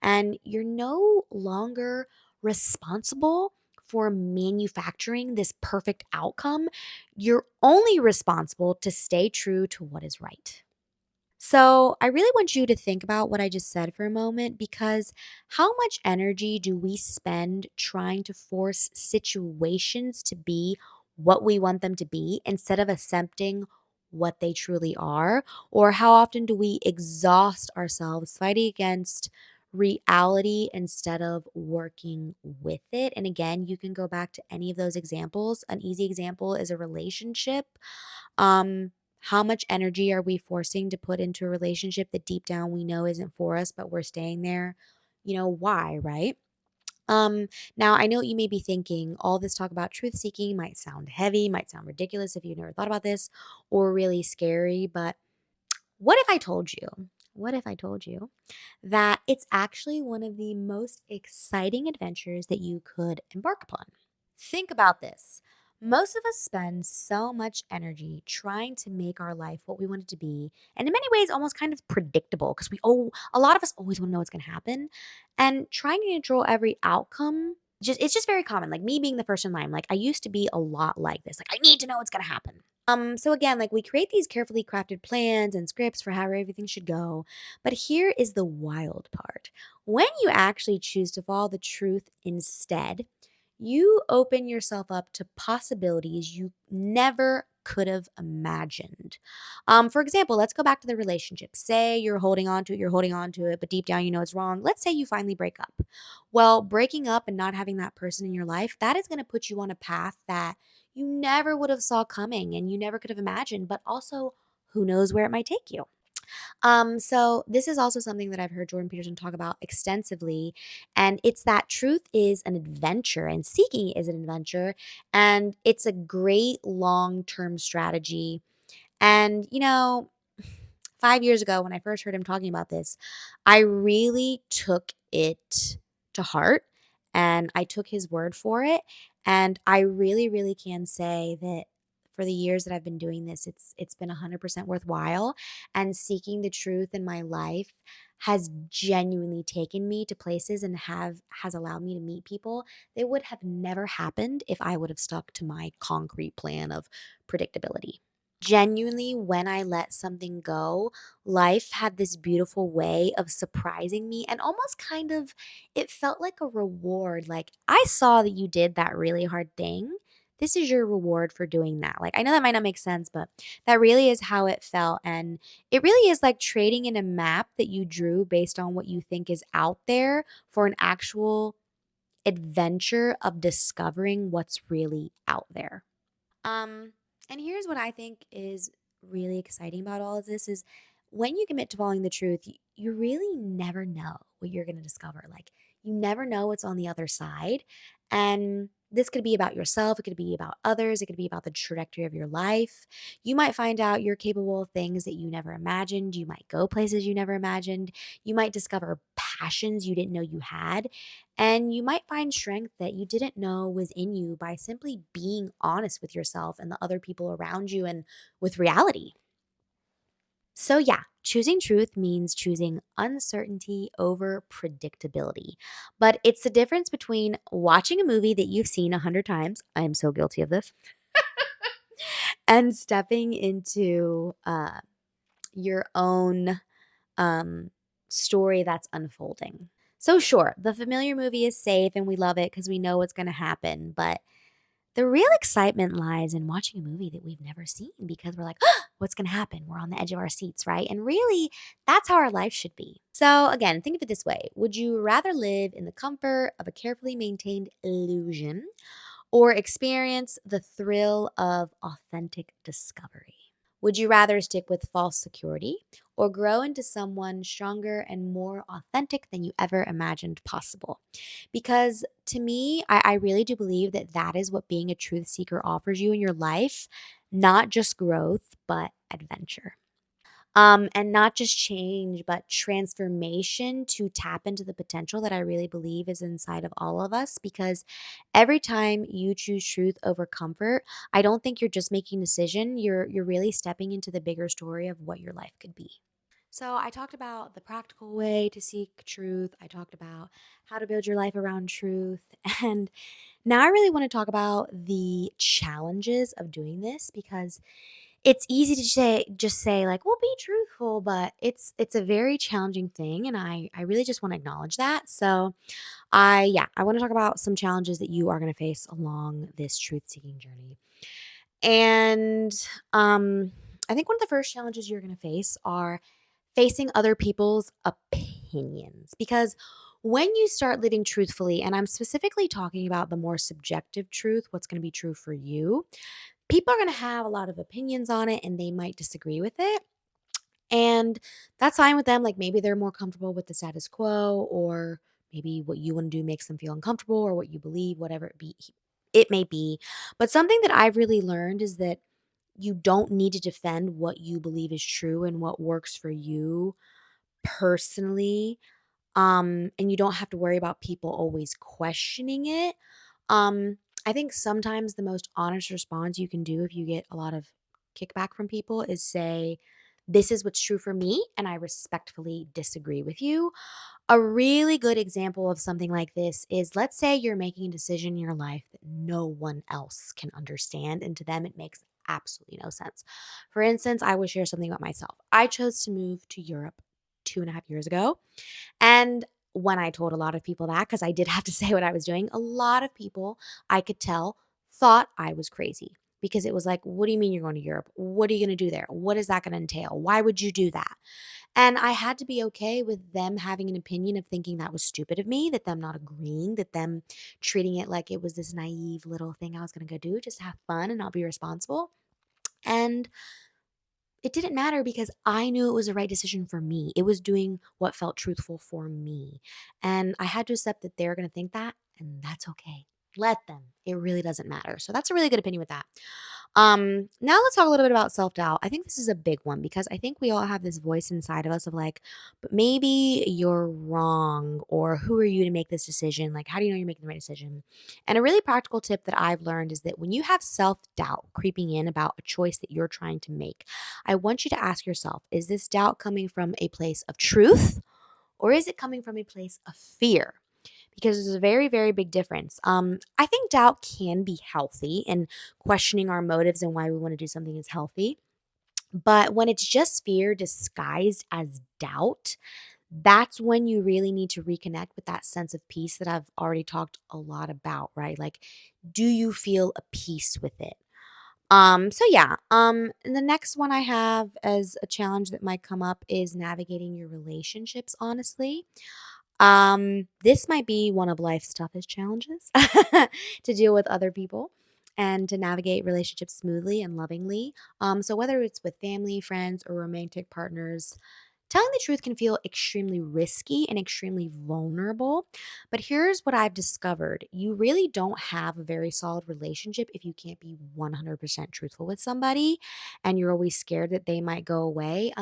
And you're no longer responsible for manufacturing this perfect outcome. You're only responsible to stay true to what is right. So, I really want you to think about what I just said for a moment because how much energy do we spend trying to force situations to be what we want them to be instead of accepting what they truly are? Or how often do we exhaust ourselves fighting against reality instead of working with it? And again, you can go back to any of those examples. An easy example is a relationship. How much energy are we forcing to put into a relationship that deep down we know isn't for us, but we're staying there? Why, right? Um, Now I know what you may be thinking. All this talk about truth seeking might sound heavy, might sound ridiculous if you've never thought about this, or really scary. But what if I told you? What if I told you that it's actually one of the most exciting adventures that you could embark upon? Think about this. Most of us spend so much energy trying to make our life what we want it to be, and in many ways, almost kind of predictable because a lot of us always want to know what's going to happen, and trying to control every outcome. It's just very common. Like me being the first in line, like I used to be a lot like this. Like I need to know what's going to happen. So again, like we create these carefully crafted plans and scripts for how everything should go. But here is the wild part. When you actually choose to follow the truth instead, you open yourself up to possibilities you never could have imagined. For example, let's go back to the relationship. Say you're holding on to it, but deep down you know it's wrong. Let's say you finally break up. Well, breaking up and not having that person in your life, that is going to put you on a path that you never would have saw coming and you never could have imagined, but also who knows where it might take you. So this is also something that I've heard Jordan Peterson talk about extensively, and it's that truth is an adventure and seeking it is an adventure, and it's a great long-term strategy. And 5 years ago when I first heard him talking about this, I really took it to heart and I took his word for it. And I really, really can say that for the years that I've been doing this, it's been 100% worthwhile. And seeking the truth in my life has genuinely taken me to places and has allowed me to meet people that would have never happened if I would have stuck to my concrete plan of predictability. Genuinely, when I let something go, life had this beautiful way of surprising me and almost kind of it felt like a reward. Like, I saw that you did that really hard thing. This is your reward for doing that. Like, I know that might not make sense, but that really is how it felt. And it really is like trading in a map that you drew based on what you think is out there for an actual adventure of discovering what's really out there. Um, and here's what I think is really exciting about all of this is when you commit to following the truth, you really never know what you're going to discover. Like you never know what's on the other side. And this could be about yourself, it could be about others, it could be about the trajectory of your life. You might find out you're capable of things that you never imagined. You might go places you never imagined. You might discover passions you didn't know you had. And you might find strength that you didn't know was in you by simply being honest with yourself and the other people around you and with reality. So, yeah, choosing truth means choosing uncertainty over predictability. But it's the difference between watching a movie that you've seen 100 times. I am so guilty of this. And stepping into your own um, story that's unfolding. So, sure, the familiar movie is safe and we love it because we know what's going to happen. But the real excitement lies in watching a movie that we've never seen because we're like, what's going to happen? We're on the edge of our seats, right? And really, that's how our life should be. So, again, think of it this way. Would you rather live in the comfort of a carefully maintained illusion or experience the thrill of authentic discovery? Would you rather stick with false security or grow into someone stronger and more authentic than you ever imagined possible? Because to me, I really do believe that that is what being a truth seeker offers you in your life, not just growth, but adventure. And not just change, but transformation to tap into the potential that I really believe is inside of all of us. Because every time you choose truth over comfort, I don't think you're just making a decision. You're really stepping into the bigger story of what your life could be. So, I talked about the practical way to seek truth. I talked about how to build your life around truth. And now I really want to talk about the challenges of doing this because it's easy to just say like, "Well, be truthful," but it's a very challenging thing and I really just want to acknowledge that. So, I want to talk about some challenges that you are going to face along this truth-seeking journey. And I think one of the first challenges you're going to face are facing other people's opinions. Because when you start living truthfully, and I'm specifically talking about the more subjective truth, what's going to be true for you, people are going to have a lot of opinions on it and they might disagree with it. And that's fine with them. Like maybe they're more comfortable with the status quo, or maybe what you want to do makes them feel uncomfortable, or what you believe, whatever it may be. But something that I've really learned is that you don't need to defend what you believe is true and what works for you personally, and you don't have to worry about people always questioning it. I think sometimes the most honest response you can do if you get a lot of kickback from people is say, "This is what's true for me, and I respectfully disagree with you." A really good example of something like this is, let's say you're making a decision in your life that no one else can understand, and to them it makes absolutely no sense. For instance, I will share something about myself. I chose to move to Europe 2.5 years ago. And when I told a lot of people that, because I did have to say what I was doing, a lot of people I could tell thought I was crazy because it was like, "What do you mean you're going to Europe? What are you going to do there? What is that going to entail? Why would you do that?" And I had to be okay with them having an opinion of thinking that was stupid of me, that them not agreeing, that them treating it like it was this naive little thing I was going to go do just to have fun and not be responsible. And it didn't matter because I knew it was the right decision for me. It was doing what felt truthful for me. And I had to accept that they're going to think that, and that's okay. Let them. It really doesn't matter. So that's a really good opinion with that. Now let's talk a little bit about self-doubt. I think this is a big one because I think we all have this voice inside of us of like, but maybe you're wrong, or who are you to make this decision? Like, how do you know you're making the right decision? And a really practical tip that I've learned is that when you have self-doubt creeping in about a choice that you're trying to make, I want you to ask yourself, is this doubt coming from a place of truth, or is it coming from a place of fear? Because there's a very, very big difference. I think doubt can be healthy, and questioning our motives and why we want to do something is healthy. But when it's just fear disguised as doubt, that's when you really need to reconnect with that sense of peace that I've already talked a lot about, right? Like, do you feel a peace with it? And the next one I have as a challenge that might come up is navigating your relationships honestly. This might be one of life's toughest challenges to deal with other people and to navigate relationships smoothly and lovingly. So whether it's with family, friends, or romantic partners, telling the truth can feel extremely risky and extremely vulnerable. But here's what I've discovered: you really don't have a very solid relationship if you can't be 100% truthful with somebody and you're always scared that they might go away.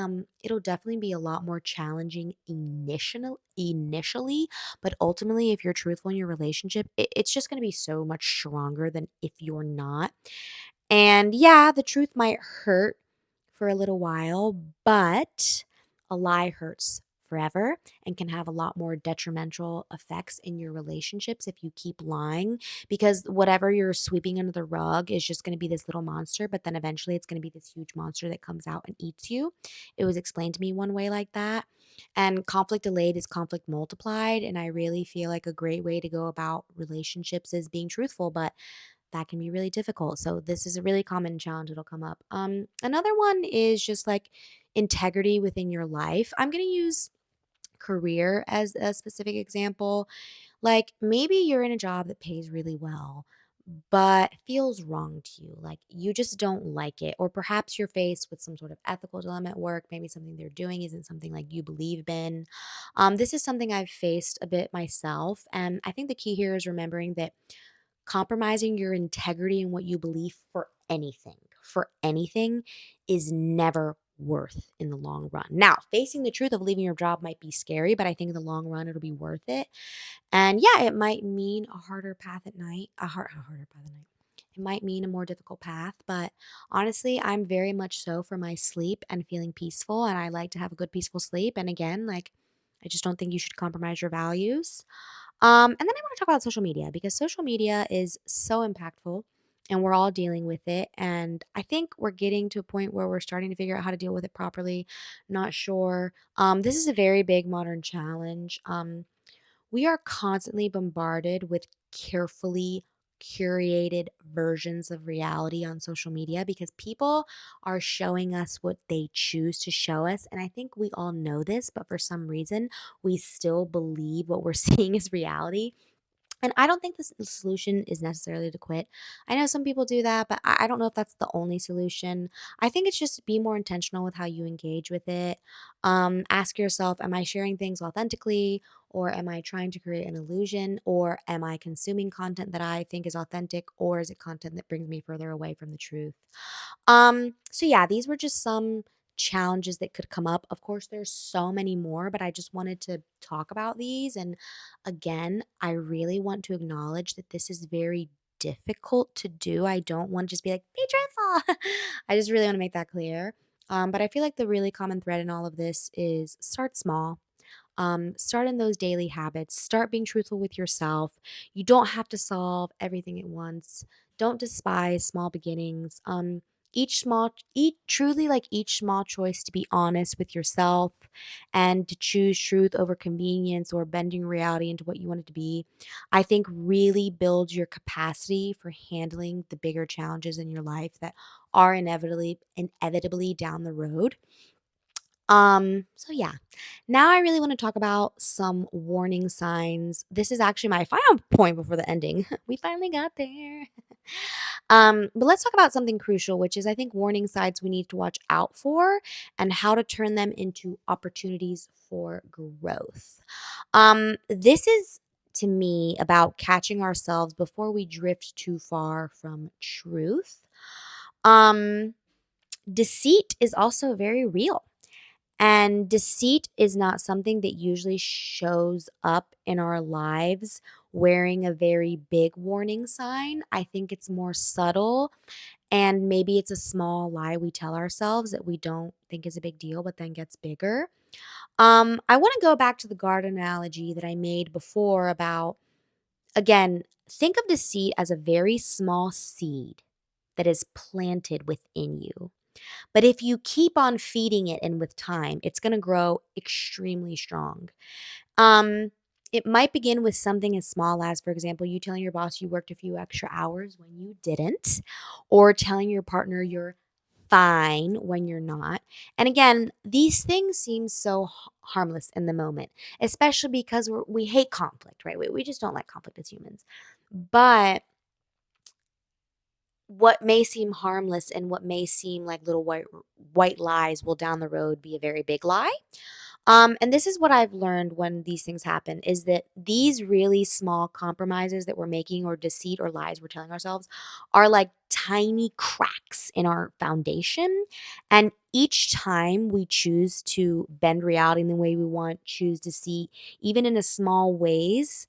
It'll definitely be a lot more challenging initially, but ultimately, if you're truthful in your relationship, it's just going to be so much stronger than if you're not. And yeah, the truth might hurt for a little while, but a lie hurts forever and can have a lot more detrimental effects in your relationships if you keep lying, because whatever you're sweeping under the rug is just going to be this little monster, but then eventually it's going to be this huge monster that comes out and eats you. It was explained to me one way like that. And conflict delayed is conflict multiplied. And I really feel like a great way to go about relationships is being truthful, but that can be really difficult. So this is a really common challenge that'll come up. Another one is just like integrity within your life. I'm going to use career as a specific example. Like maybe you're in a job that pays really well, but feels wrong to you. Like you just don't like it. Or perhaps you're faced with some sort of ethical dilemma at work. Maybe something they're doing isn't something like you believe in. This is something I've faced a bit myself. And I think the key here is remembering that compromising your integrity and what you believe for anything is never worth in the long run. Now, facing the truth of leaving your job might be scary, but I think in the long run it'll be worth it. And yeah, it might mean a harder path at night, a harder path at night. It might mean a more difficult path, but honestly, I'm very much so for my sleep and feeling peaceful. And I like to have a good, peaceful sleep. And again, like, I just don't think you should compromise your values. And then I want to talk about social media because social media is so impactful and we're all dealing with it. And I think we're getting to a point where we're starting to figure out how to deal with it properly. Not sure. This is a very big modern challenge. We are constantly bombarded with carefully curated versions of reality on social media because people are showing us what they choose to show us. And I think we all know this, but for some reason, we still believe what we're seeing is reality. And I don't think the solution is necessarily to quit. I know some people do that, but I don't know if that's the only solution. I think it's just be more intentional with how you engage with it. Ask yourself, am I sharing things authentically? Or am I trying to create an illusion? Or am I consuming content that I think is authentic? Or is it content that brings me further away from the truth? So yeah, these were just some challenges that could come up. Of course, there's so many more, but I just wanted to talk about these. And again, I really want to acknowledge that this is very difficult to do. I don't want to just be like, be truthful. I just really want to make that clear. But I feel like the really common thread in all of this is start small. Start in those daily habits. Start being truthful with yourself. You don't have to solve everything at once. Don't despise small beginnings. Each small choice to be honest with yourself and to choose truth over convenience or bending reality into what you want it to be, I think really builds your capacity for handling the bigger challenges in your life that are inevitably down the road. So yeah. Now I really want to talk about some warning signs. This is actually my final point before the ending. We finally got there. But let's talk about something crucial, which is I think warning signs we need to watch out for and how to turn them into opportunities for growth. This is to me about catching ourselves before we drift too far from truth. Um, Deceit is also very real. And deceit is not something that usually shows up in our lives wearing a very big warning sign. I think it's more subtle and maybe it's a small lie we tell ourselves that we don't think is a big deal, but then gets bigger. I want to go back to the garden analogy that I made before about, again, think of deceit as a very small seed that is planted within you. But if you keep on feeding it and with time, it's going to grow extremely strong. Um, it might begin with something as small as, for example, you telling your boss you worked a few extra hours when you didn't, or telling your partner you're fine when you're not. And again, these things seem so harmless in the moment, especially because we hate conflict, right? We just don't like conflict as humans. But what may seem harmless and what may seem like little white lies will down the road be a very big lie. And this is what I've learned when these things happen is that these really small compromises that we're making or deceit or lies we're telling ourselves are like tiny cracks in our foundation. And each time we choose to bend reality in the way we want, choose to see, even in a small ways,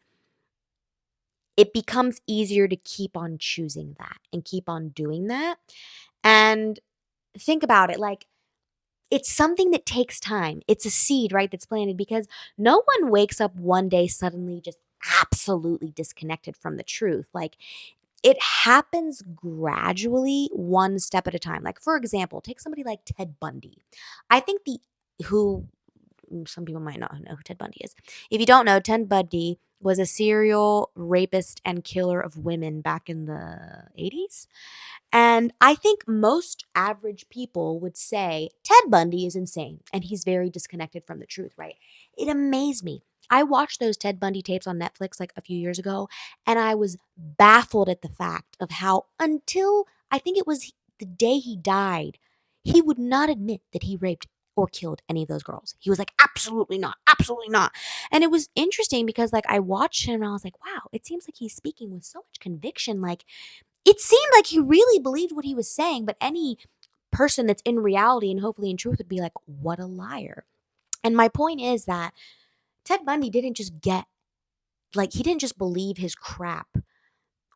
it becomes easier to keep on choosing that and keep on doing that. And think about it like it's something that takes time. It's a seed, right, that's planted because no one wakes up one day suddenly just absolutely disconnected from the truth. Like it happens gradually, one step at a time. Like, for example, take somebody like Ted Bundy. I think who some people might not know who Ted Bundy is. If you don't know, Ted Bundy was a serial rapist and killer of women back in the 80s. And I think most average people would say Ted Bundy is insane and he's very disconnected from the truth, right? It amazed me. I watched those Ted Bundy tapes on Netflix like a few years ago, and I was baffled at the fact of how, until I think it was the day he died, he would not admit that he raped or killed any of those girls. He was like, absolutely not, absolutely not. And it was interesting because, like, I watched him and I was like, wow, it seems like he's speaking with so much conviction. Like, it seemed like he really believed what he was saying, but any person that's in reality and hopefully in truth would be like, what a liar. And my point is that Ted Bundy didn't just he didn't just believe his crap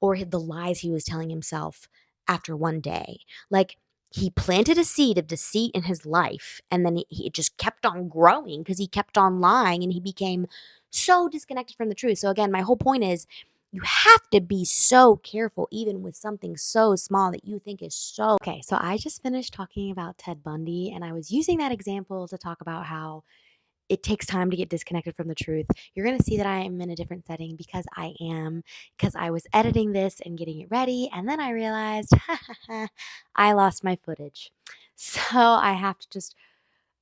or the lies he was telling himself after one day. Like, he planted a seed of deceit in his life, and then he just kept on growing because he kept on lying and he became so disconnected from the truth. So, again, my whole point is you have to be so careful, even with something so small that you think is so. Okay, so I just finished talking about Ted Bundy, and I was using that example to talk about how it takes time to get disconnected from the truth. You're going to see that I am in a different setting because I was editing this and getting it ready. And then I realized I lost my footage. So I have to just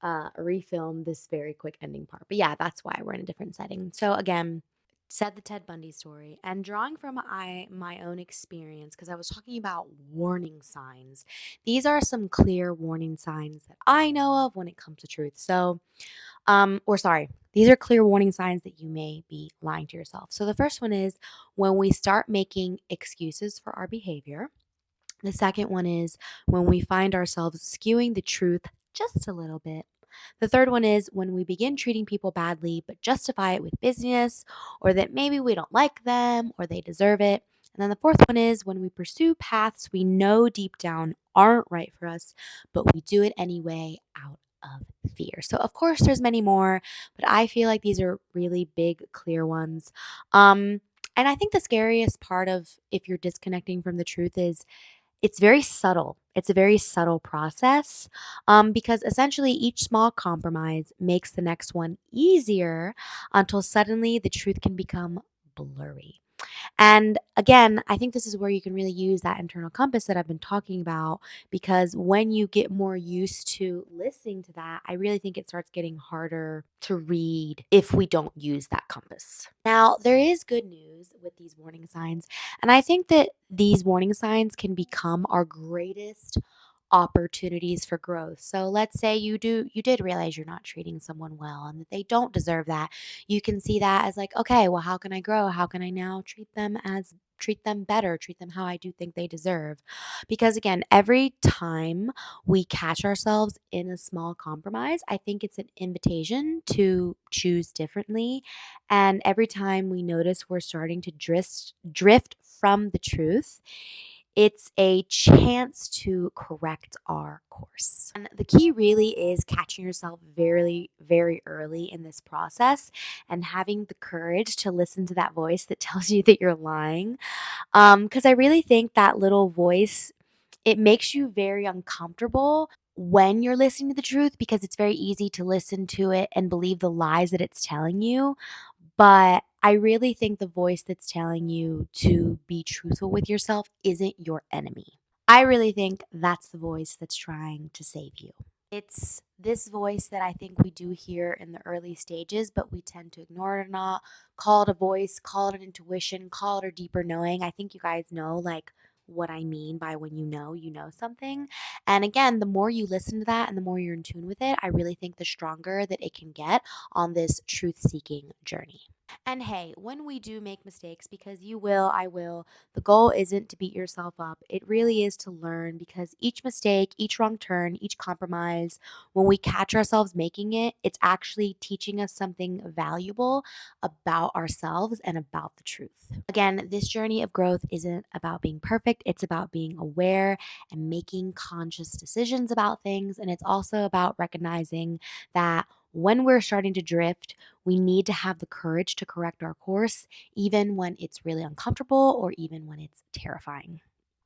refilm this very quick ending part. But yeah, that's why we're in a different setting. So again, said the Ted Bundy story and drawing from my own experience because I was talking about warning signs. These are some clear warning signs that I know of when it comes to truth. So or sorry, these are clear warning signs that you may be lying to yourself. So the first one is when we start making excuses for our behavior. The second one is when we find ourselves skewing the truth just a little bit. The third one is when we begin treating people badly but justify it with business or that maybe we don't like them or they deserve it. And then the fourth one is when we pursue paths we know deep down aren't right for us, but we do it anyway out of fear. So of course there's many more, but I feel like these are really big clear ones. And I think the scariest part of if you're disconnecting from the truth is it's very subtle. It's a very subtle process because essentially each small compromise makes the next one easier until suddenly the truth can become blurry. And again, I think this is where you can really use that internal compass that I've been talking about because when you get more used to listening to that, I really think it starts getting harder to read if we don't use that compass. Now, there is good news with these warning signs, and I think that these warning signs can become our greatest opportunities for growth. So let's say you did realize you're not treating someone well and that they don't deserve that. You can see that as like, okay, well, how can I grow? How can I now treat them better, treat them how I do think they deserve? Because again, every time we catch ourselves in a small compromise, I think it's an invitation to choose differently. And every time we notice we're starting to drift from the truth, it's a chance to correct our course. And the key really is catching yourself very, very early in this process and having the courage to listen to that voice that tells you that you're lying. Because I really think that little voice, it makes you very uncomfortable when you're listening to the truth because it's very easy to listen to it and believe the lies that it's telling you. But I really think the voice that's telling you to be truthful with yourself isn't your enemy. I really think that's the voice that's trying to save you. It's this voice that I think we do hear in the early stages, but we tend to ignore it or not. Call it a voice, call it an intuition, call it a deeper knowing. I think you guys know like what I mean by when you know something. And again, the more you listen to that and the more you're in tune with it, I really think the stronger that it can get on this truth seeking journey. And hey, when we do make mistakes, because you will, I will, the goal isn't to beat yourself up. It really is to learn because each mistake, each wrong turn, each compromise, when we catch ourselves making it, it's actually teaching us something valuable about ourselves and about the truth. Again, this journey of growth isn't about being perfect, it's about being aware and making conscious decisions about things. And it's also about recognizing that when we're starting to drift, we need to have the courage to correct our course, even when it's really uncomfortable or even when it's terrifying.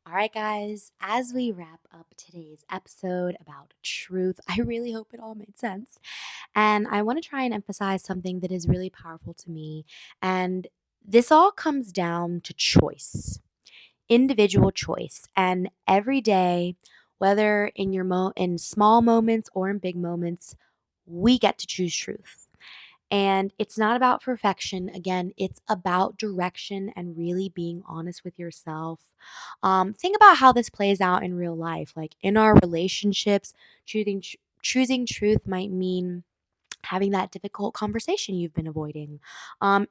All right, guys, as we wrap up today's episode about truth, I really hope it all made sense. And I want to try and emphasize something that is really powerful to me. And this all comes down to choice, individual choice. And every day, whether in in small moments or in big moments, we get to choose truth. And it's not about perfection. Again, it's about direction and really being honest with yourself. Think about how this plays out in real life. Like in our relationships, choosing truth might mean having that difficult conversation you've been avoiding.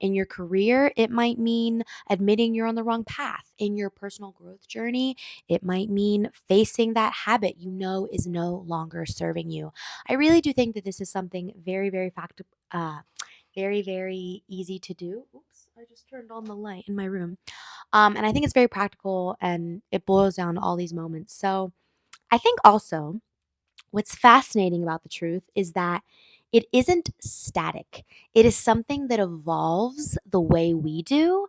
In your career, it might mean admitting you're on the wrong path. In your personal growth journey, it might mean facing that habit you know is no longer serving you. I really do think that this is something very, very very, very easy to do. Oops, I just turned on the light in my room. And I think it's very practical and it boils down to all these moments. So I think also what's fascinating about the truth is that it isn't static. It is something that evolves the way we do.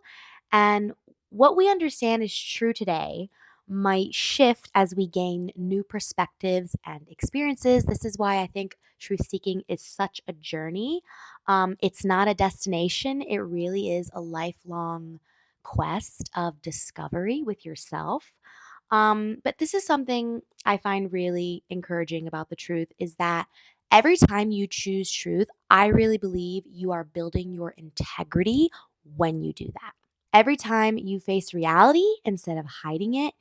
And what we understand is true today might shift as we gain new perspectives and experiences. This is why I think truth seeking is such a journey. It's not a destination, it really is a lifelong quest of discovery with yourself. But this is something I find really encouraging about the truth is that every time you choose truth, I really believe you are building your integrity when you do that. Every time you face reality instead of hiding it,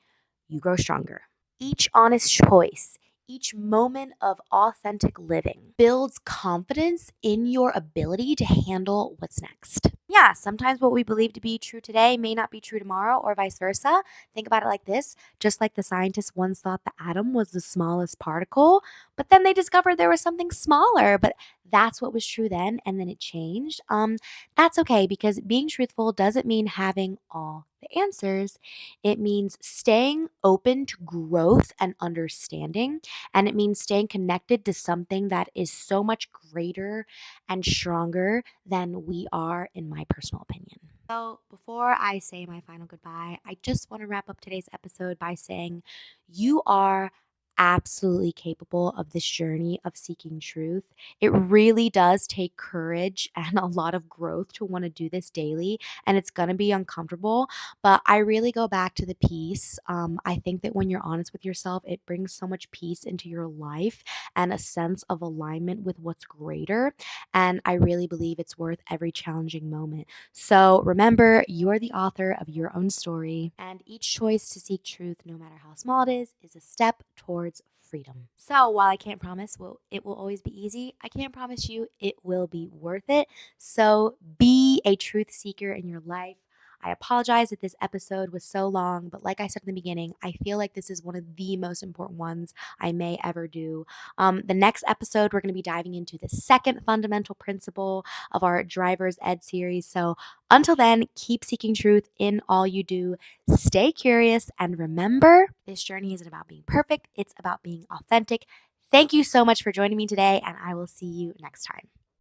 you grow stronger. Each honest choice, each moment of authentic living builds confidence in your ability to handle what's next. Yeah, sometimes what we believe to be true today may not be true tomorrow, or vice versa. Think about it like this: just like the scientists once thought the atom was the smallest particle, but then they discovered there was something smaller, but that's what was true then, and then it changed. That's okay because being truthful doesn't mean having all the answers. It means staying open to growth and understanding. And it means staying connected to something that is so much greater and stronger than we are, in my personal opinion. So, before I say my final goodbye, I just want to wrap up today's episode by saying you are absolutely capable of this journey of seeking truth. It really does take courage and a lot of growth to want to do this daily, and it's going to be uncomfortable. But I really go back to the peace. I think that when you're honest with yourself, it brings so much peace into your life and a sense of alignment with what's greater. And I really believe it's worth every challenging moment. So remember, you're the author of your own story, and each choice to seek truth, no matter how small it is a step towards freedom. So while I can't promise it will always be easy, I can't promise you it will be worth it. So be a truth seeker in your life. I apologize that this episode was so long, but like I said in the beginning, I feel like this is one of the most important ones I may ever do. The next episode, we're going to be diving into the second fundamental principle of our Driver's Ed series. So until then, keep seeking truth in all you do. Stay curious and remember, this journey isn't about being perfect, it's about being authentic. Thank you so much for joining me today, and I will see you next time.